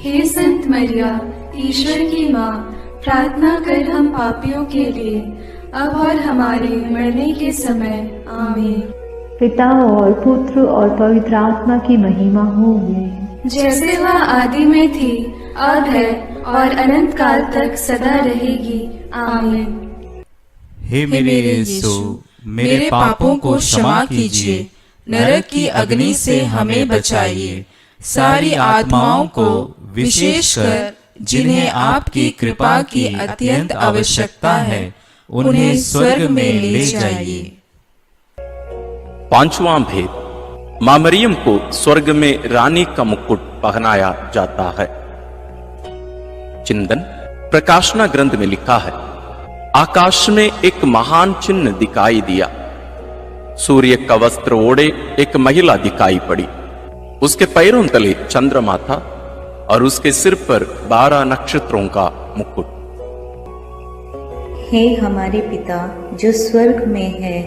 हे संत मरिया, ईश्वर की माँ, प्रार्थना कर हम पापियों के लिए, अब और हमारे मरने के समय। आमीन। पिता और पुत्र और पवित्र आत्मा की महिमा होगी, जैसे वह आदि में थी, अब है और अनंत काल तक सदा रहेगी। आमीन। हे मेरे यीशु, मेरे पापों को क्षमा कीजिए, नरक की अग्नि से हमें बचाइए, सारी आत्माओं को, विशेषकर जिन्हें आपकी कृपा की अत्यंत आवश्यकता है, उन्हें स्वर्ग में ले जाइए। पांचवां भेद, मां मरियम को स्वर्ग में रानी का मुकुट पहनाया जाता है। चिंतन। प्रकाशना ग्रंथ में लिखा है, आकाश में एक महान चिन्ह दिखाई दिया। सूर्य का वस्त्र ओढ़े एक महिला दिखाई पड़ी। उसके पैरों तले चंद्रमा था और उसके सिर पर 12 नक्षत्रों का मुकुट। हे हमारे पिता जो स्वर्ग में है,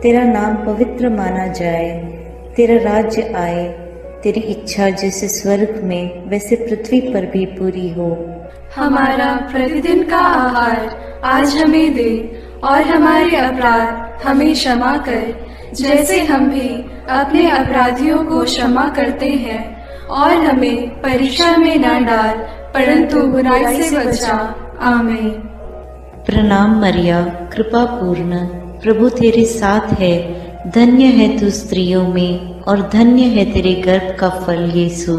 तेरा नाम पवित्र माना जाए, तेरा राज्य आए, तेरी इच्छा जैसे स्वर्ग में वैसे पृथ्वी पर भी पूरी हो। हमारा प्रतिदिन का आहार आज हमें दे, और हमारे अपराध हमें क्षमा कर, जैसे हम भी अपने अपराधियों को क्षमा करते हैं, और हमें परीक्षा में न डाल, परंतु बुराई से बचा। आमीन। प्रणाम मरिया, कृपा पूर्ण, प्रभु तेरे साथ है। धन्य है तू स्त्रियों में और धन्य है तेरे गर्भ का फल यीशु।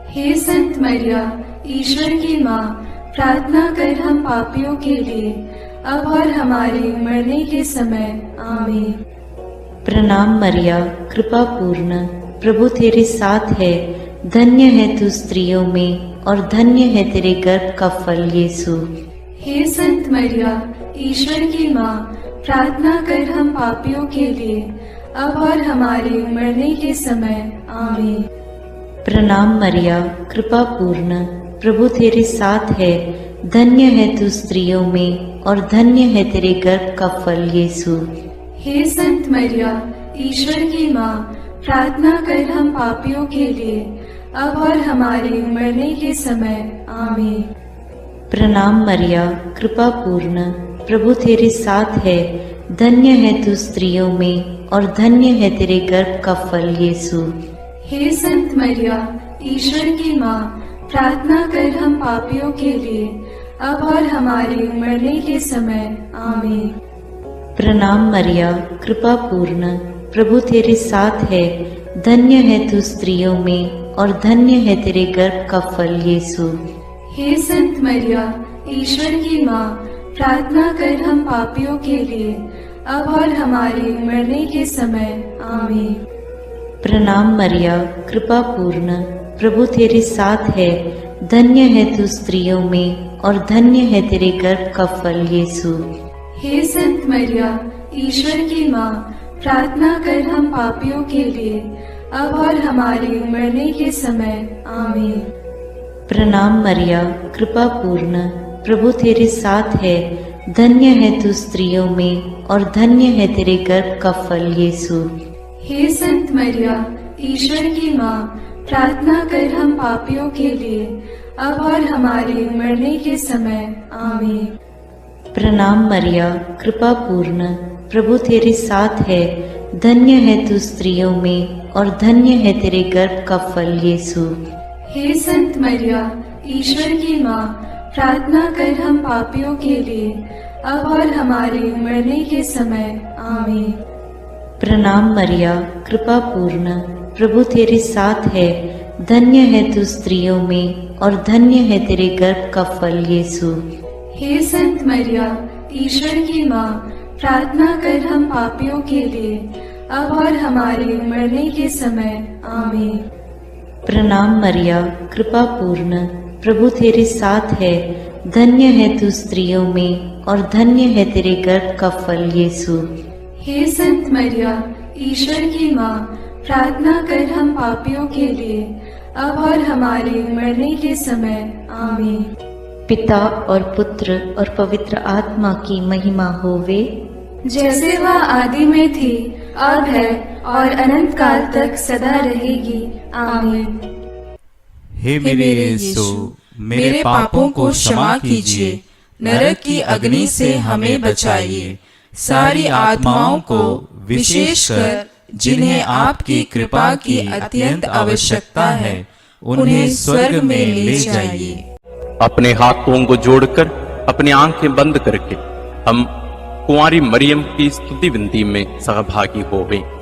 हे संत मरिया, ईश्वर की माँ, प्रार्थना कर हम पापियों के लिए, अब और हमारे मरने के समय। आमीन। प्रणाम मरिया, कृपा पूर्ण, प्रभु तेरे साथ है। धन्य है तू स्त्रियों में और धन्य है तेरे गर्भ का फल यीशु। हे संत मरिया, ईश्वर की माँ, प्रार्थना कर हम पापियों के लिए, अब और हमारे मरने के समय। आमीन। प्रणाम मरिया, कृपा पूर्ण, प्रभु तेरे साथ है। धन्य है तू स्त्रियों में और धन्य है तेरे गर्भ का फल यीशु। हे संत मरिया, ईश्वर की माँ, प्रार्थना कर हम पापियों के लिए, अब और हमारे मरने के समय। आमीन। प्रणाम मरिया, कृपा पूर्ण, प्रभु तेरे साथ है। धन्य है तू स्त्रियों में और धन्य है तेरे गर्भ का फल यीशु। हे संत मरिया, ईश्वर की माँ, प्रार्थना कर हम पापियों के लिए, अब और हमारे मरने के समय। आमीन। प्रणाम मरिया, कृपा पूर्ण, प्रभु तेरे साथ है। धन्य है तू स्त्रियों में और धन्य है तेरे गर्भ का फल यीशु। हे संत मरिया, ईश्वर की माँ, प्रार्थना कर हम पापियों के लिए, अब और हमारे मरने के समय। आमीन। प्रणाम मरिया, कृपा पूर्ण, प्रभु तेरे साथ है। धन्य है तू स्त्रियों में और धन्य है तेरे गर्भ का फल यीशु। हे संत मरिया, ईश्वर की माँ, प्रार्थना कर हम पापियों के लिए, अब और हमारे मरने के समय। आमीन। प्रणाम मरिया, कृपा पूर्ण, प्रभु तेरे साथ है। धन्य है तू स्त्रियों में और धन्य है तेरे गर्भ का फल यीशु। हे संत मरिया, ईश्वर की माँ, प्रार्थना कर हम पापियों के लिए, अब और हमारे मरने के समय। आमीन। प्रणाम मरिया, कृपा पूर्ण, प्रभु तेरे साथ है। धन्य है तू स्त्रियों में और धन्य है तेरे गर्भ का फल यीशु। हे संत मरिया, ईश्वर की माँ, प्रार्थना कर हम पापियों के लिए, अब और हमारे मरने के समय। आमीन। प्रणाम मरिया, कृपा पूर्ण, प्रभु तेरे साथ है। धन्य है तू स्त्रियों में और धन्य है तेरे गर्भ का फल यीशु। हे संत मरिया, ईश्वर की माँ, प्रार्थना कर हम पापियों के लिए, अब और हमारे मरने के समय। आमीन। प्रणाम मरिया, कृपा पूर्ण, प्रभु तेरे साथ है। धन्य है तू स्त्रियों में और धन्य है तेरे गर्भ का फल यीशु। हे संत मरिया, ईश्वर की माँ, प्रार्थना कर हम पापियों के लिए, अब और हमारे मरने के समय। आमीन। पिता और पुत्र और पवित्र आत्मा की महिमा होवे, जैसे वह आदि में थी, अब है और अनंत काल तक सदा रहेगी। आमीन। हे मेरे यीशु, मेरे पापों को क्षमा कीजिए, नरक की अग्नि से हमें बचाइए, सारी आत्माओं को, विशेषकर जिन्हें आपकी कृपा की अत्यंत आवश्यकता है, उन्हें स्वर्ग में ले जाइए। अपने हाथों को जोड़कर अपनी आंखें बंद करके हम कुंवारी मरियम की स्तुति विनती में सहभागी होवें।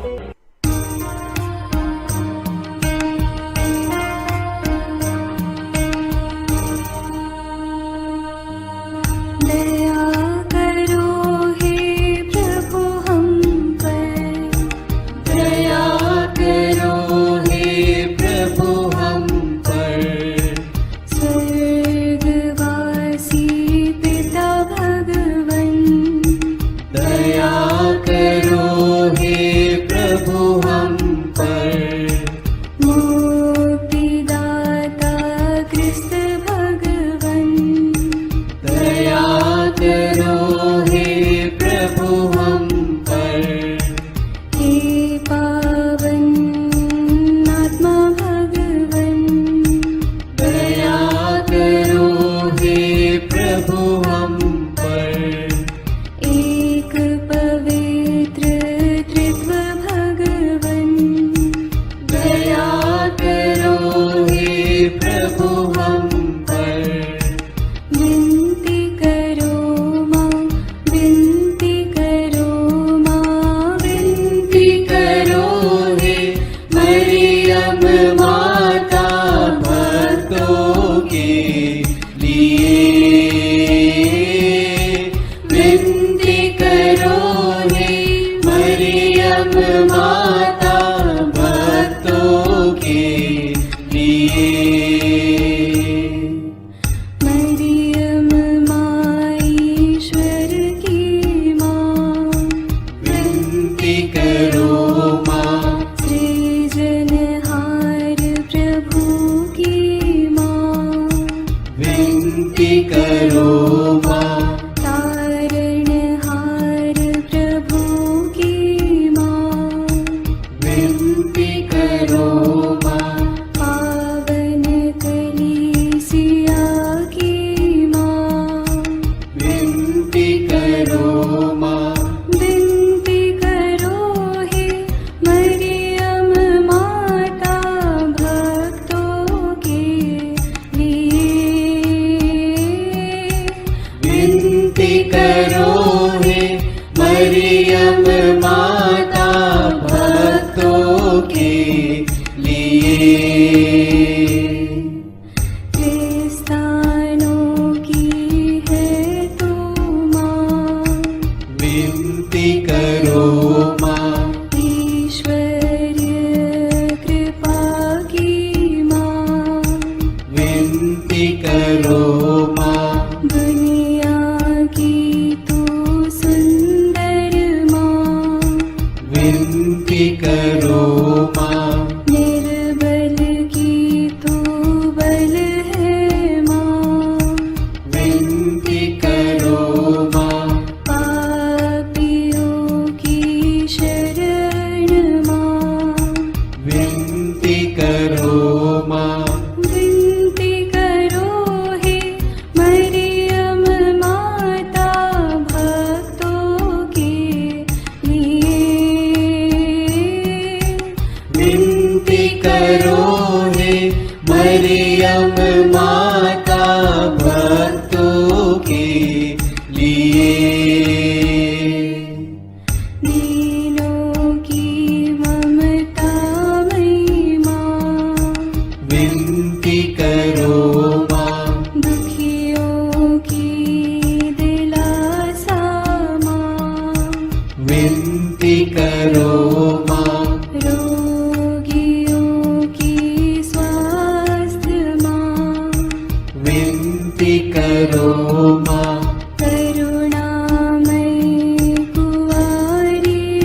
करुणामयी कुंवारी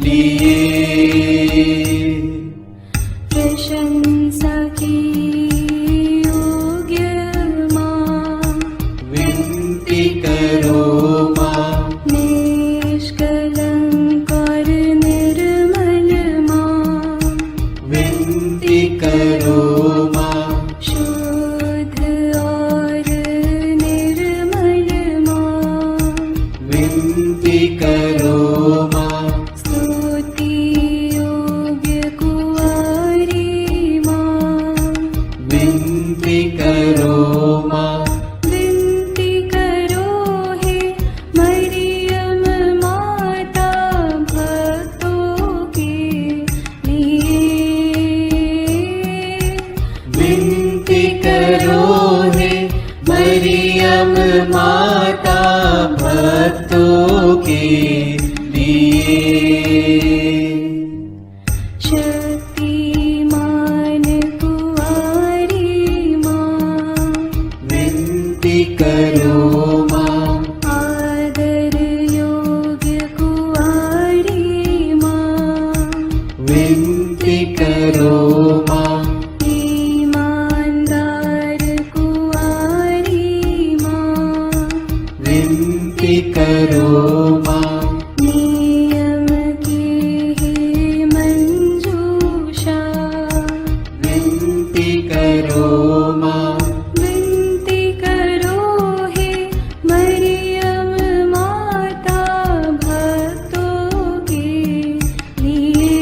लिए। प्रशंसा की योग्य माँ, विनती करो माँ। निष्कलंक और निर्मल माँ, विनती करो माँ। शुद्ध और निर्मल माँ, विनती करो माँ। स्तुति योग्य कुंवारी माँ, विनती करो माँ। विनती करो हे मरियम माता भक्तों के लिए। विनती करो हे मरियम माता भक्तों के लिए। शक्तिमान कुंवारी माँ, विनती करो माँ। आदर योग्य कुंवारी माँ, विनती करो माँ। ईमानदार कुंवारी माँ, विनती करो माँ। नियम की हे मंजूषा, विनती करो माँ। विनती करो हे मरियम माता भक्तों के लिए।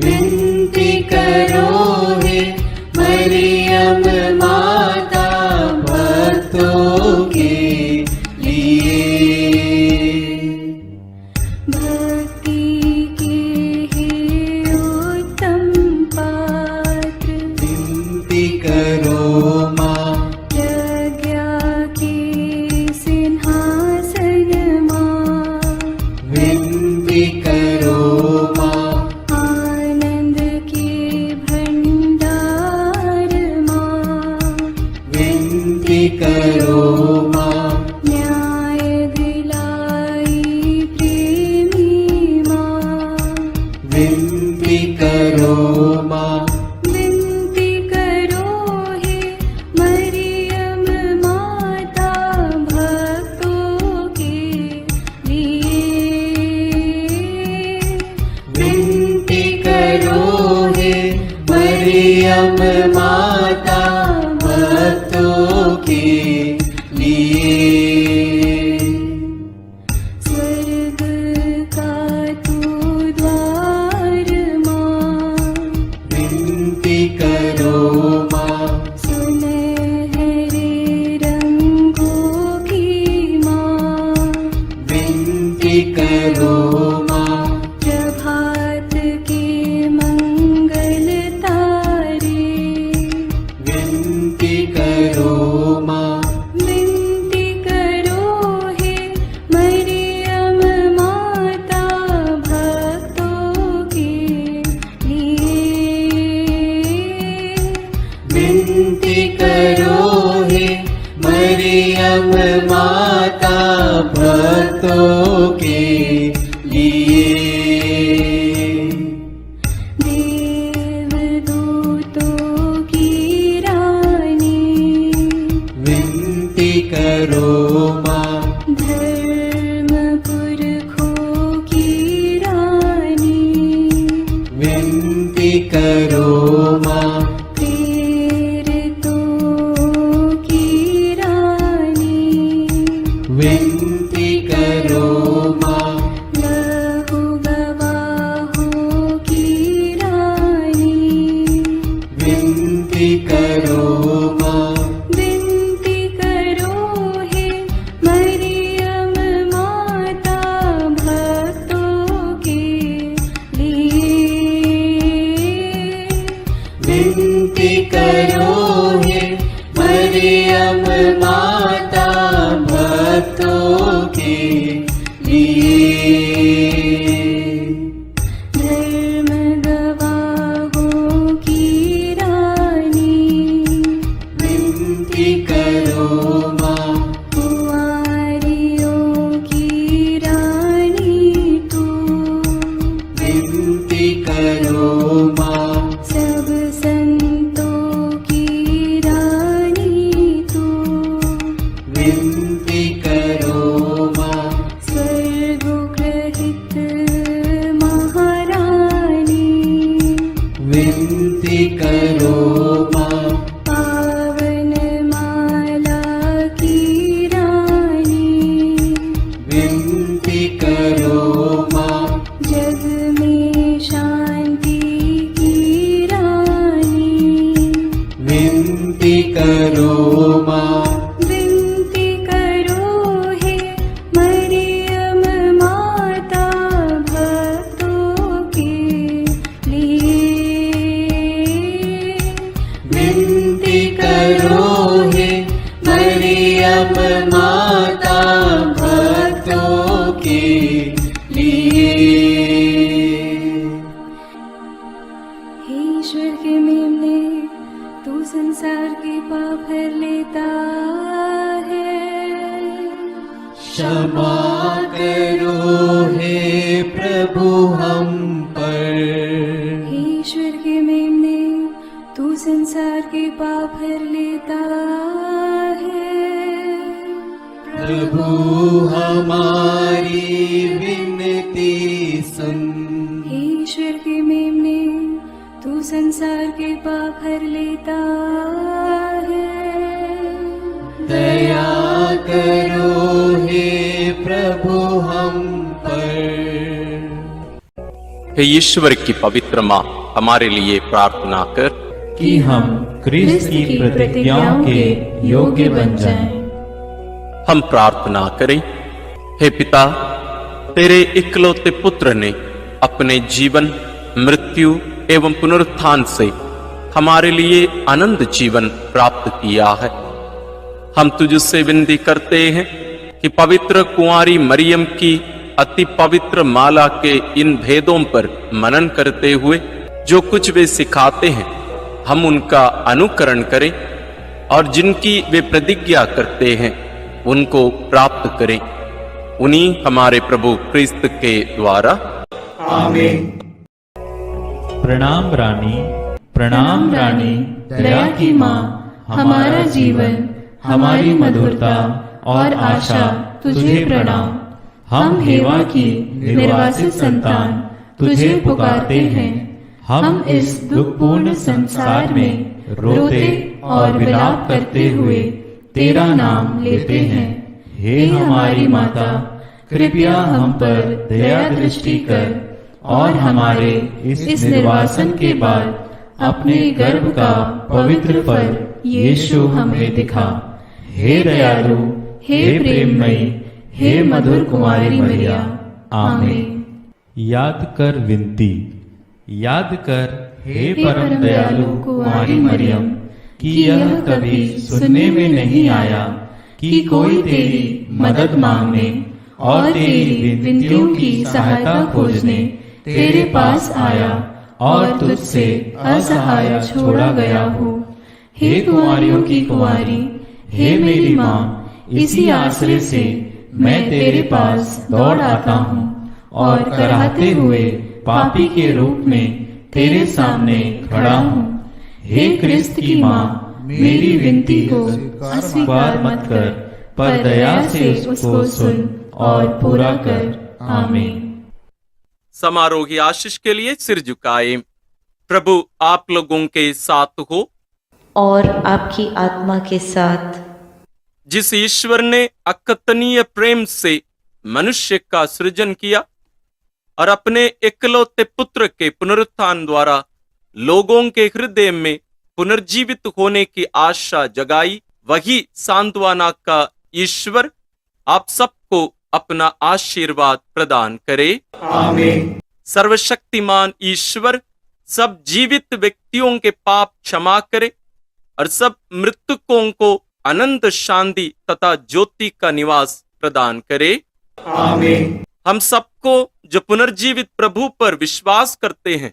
विनती करो हे मरियम माता भक्तों के लिए। भक्ति के हे उत्तम पात्र, विनती करो माँ। प्रज्ञा के सिंहासन माँ, विनती करो माँ। आनंद के भंडार माँ, विनती करो माँ। न्याय दिलाई प्रेमी माँ, विनती करो माँ। विनती करो हे मरियम माता भक्तों के लिए। विनती करो हे मरियम माता भक्तों के लिए। स्वर्ग का तू द्वार माँ, विनती करो माँ। सुनहरे रंगों की माँ, विनती करो माँ। प्रभात के मंगल तारे, विनती करो माँ। विनती करो हे मरियम माता भक्तों के लिए। विनती करो हे मरियम माता भक्तों के लिए। देवदूतों की रानी, विनती करो माँ। धर्म पुरखों की रानी, विनती करो माँ। प्रेरितों की रानी, विनती करो माँ। लहू गवाहों की रानी, विनती करो माँ। विनती करो हे मरियम माता भक्तों के लिए। विनती करो हे मरियम माता भक्तों के लिए। धर्म गवाहों की रानी, विनती करो माँ। कुंवारियों की लिए। हे ईश्वर के मेमने, तू संसार के पाप हर लेता है। क्षमा करो हे प्रभु हम पर। हे ईश्वर के मेमने, तू संसार के पाप हर लेता है। प्रभु हमारी विनती सुन। हे ईश्वर के मेमने, तू संसार के पाप हर लेता है। दया करो हे प्रभु हम पर। हे ईश्वर की पवित्र माँ, हमारे लिए प्रार्थना कर कि हम क्रिस्त की प्रतिज्ञाओं के योग्य बन जाएं। हम प्रार्थना करें। हे पिता, तेरे इकलौते पुत्र ने अपने जीवन, मृत्यु एवं पुनरुत्थान से हमारे लिए अनंत जीवन प्राप्त किया है। हम तुझसे विनती करते हैं कि पवित्र कुंवारी मरियम की अति पवित्र माला के इन भेदों पर मनन करते हुए जो कुछ वे सिखाते हैं, हम उनका अनुकरण करें और जिनकी वे प्रतिज्ञा करते हैं उनको प्राप्त करें। उन्हीं हमारे प्रभु क्रिस्त के द्वारा। आमीन। प्रणाम रानी, प्रणाम रानी, दया की माँ, हमारा जीवन, हमारी मधुरता और आशा तुझे प्रणाम। हम हेवा की निर्वासित संतान तुझे पुकारते हैं। हम इस दुखपूर्ण संसार में रोते और विलाप करते हुए तेरा नाम लेते हैं। हे हमारी माता, कृपया हम पर दया दृष्टि कर और हमारे इस निर्वासन के बाद अपने गर्भ का पवित्र फल यीशु हमें दिखा। हे दयालु, हे प्रेममयी, हे मधुर कुमारी मरिया। आमीन। याद कर विनती। याद कर हे परम दयालु कुमारी मरियम, कि यह कभी सुनने में नहीं आया कि कोई तेरी मदद मांगने और तेरी विनतियों की सहायता खोजने तेरे पास आया और तुझसे असहाय छोड़ा गया हो। हे कुंवारियों की कुंवारी, हे मेरी माँ, इसी आश्रय से मैं तेरे पास दौड़ आता हूँ और कराहते हुए पापी के रूप में तेरे सामने खड़ा हूँ। हे क्रिस्त की माँ, मेरी विनती को अस्वीकार मत कर, पर दया से उसको सुन और पूरा कर। आमीन। समारोह की आशीष के लिए सिर झुकाए। प्रभु आप लोगों के साथ हो और आपकी आत्मा के साथ। जिस ईश्वर ने अकथनीय प्रेम से मनुष्य का सृजन किया और अपने इकलौते पुत्र के पुनरुत्थान द्वारा लोगों के हृदय में पुनर्जीवित होने की आशा जगाई, वही सांत्वना का ईश्वर आप सबको अपना आशीर्वाद प्रदान करे। आमीन। सर्वशक्तिमान ईश्वर सब जीवित व्यक्तियों के पाप क्षमा करे और सब मृतकों को अनंत शांति तथा ज्योति का निवास प्रदान करे। आमीन। हम सबको जो पुनर्जीवित प्रभु पर विश्वास करते हैं,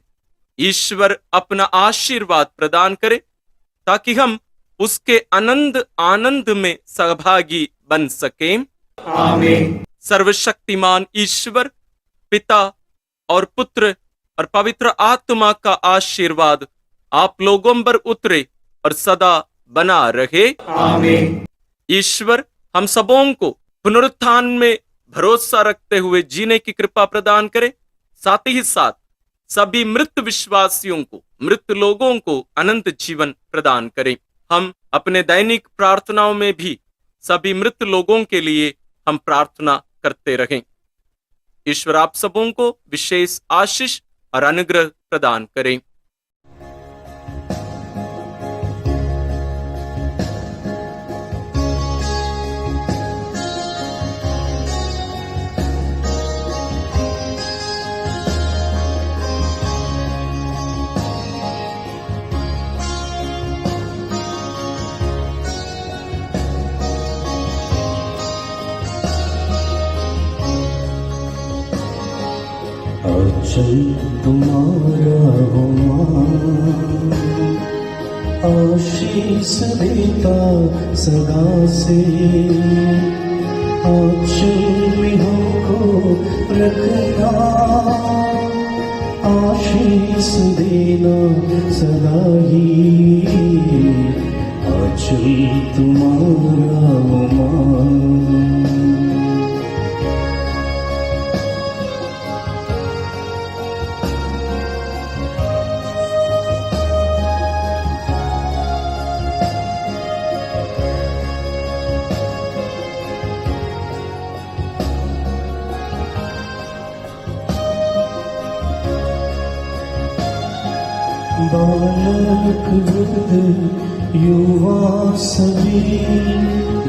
ईश्वर अपना आशीर्वाद प्रदान करे ताकि हम उसके आनंद में सहभागी बन सकें। आमीन। सर्वशक्तिमान ईश्वर पिता और पुत्र और पवित्र आत्मा का आशीर्वाद आप लोगों पर उतरे और सदा बना रहे। आमीन। ईश्वर हम सबों को पुनरुत्थान में भरोसा रखते हुए जीने की कृपा प्रदान करे, साथ ही साथ सभी मृत विश्वासियों को, मृत लोगों को अनंत जीवन प्रदान करें। हम अपने दैनिक प्रार्थनाओं में भी सभी मृत लोगों के लिए हम प्रार्थना करते रहें। ईश्वर आप सबों को विशेष आशीष और अनुग्रह प्रदान करें। आंचल तुम्हारा हो मां, आशीष देता सदा से, आंचल में हमको रखना, आशीष देना सदा ही, आंचल तुम्हारा हो मां। बालक वृद्ध युवा सभी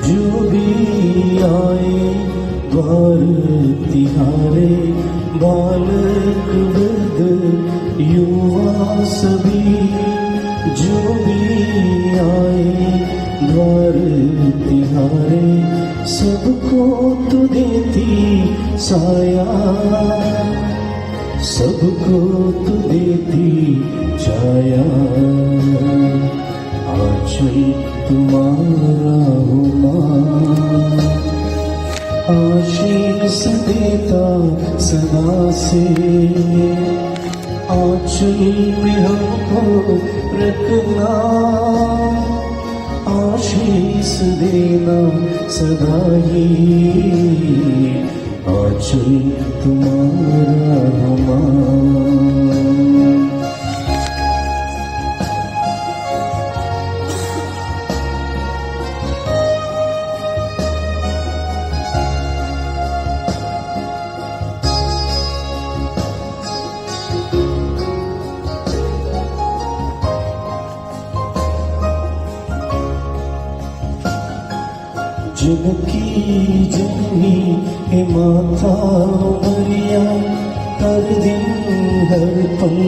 जो भी आए द्वार तिहारे, बालक वृद्ध युवा सभी जो भी आए द्वार तिहारे, सबको तू देती साया, सबको तू देती छाया, आंचल तुम्हारा हो मां, आशीष देता सदा से, आंचल में हमको रखना, आशीष देना सदा ही, आंचल तुम्हारा हो मां। जग की जननी हे माता मरिया, हर दिन हर पल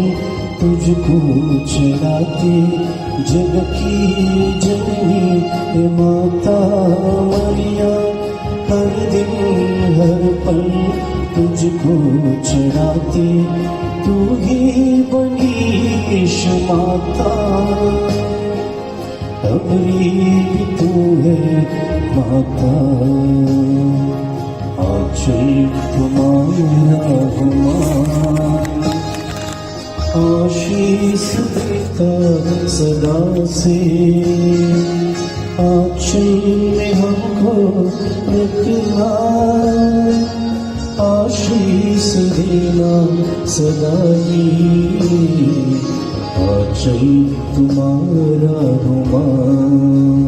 तुझको चढ़ाते, जग की जननी हे माता मरिया, हर दिन हर पल तुझको चढ़ाते, तू ही बनी ईश माता, हमारी भी तू है माता, आंचल तुम्हारा हो मां, आशीष देता सदा से, आंचल में हमको रखना, आशीष देना सदा ही, आंचल तुम्हारा हो मां।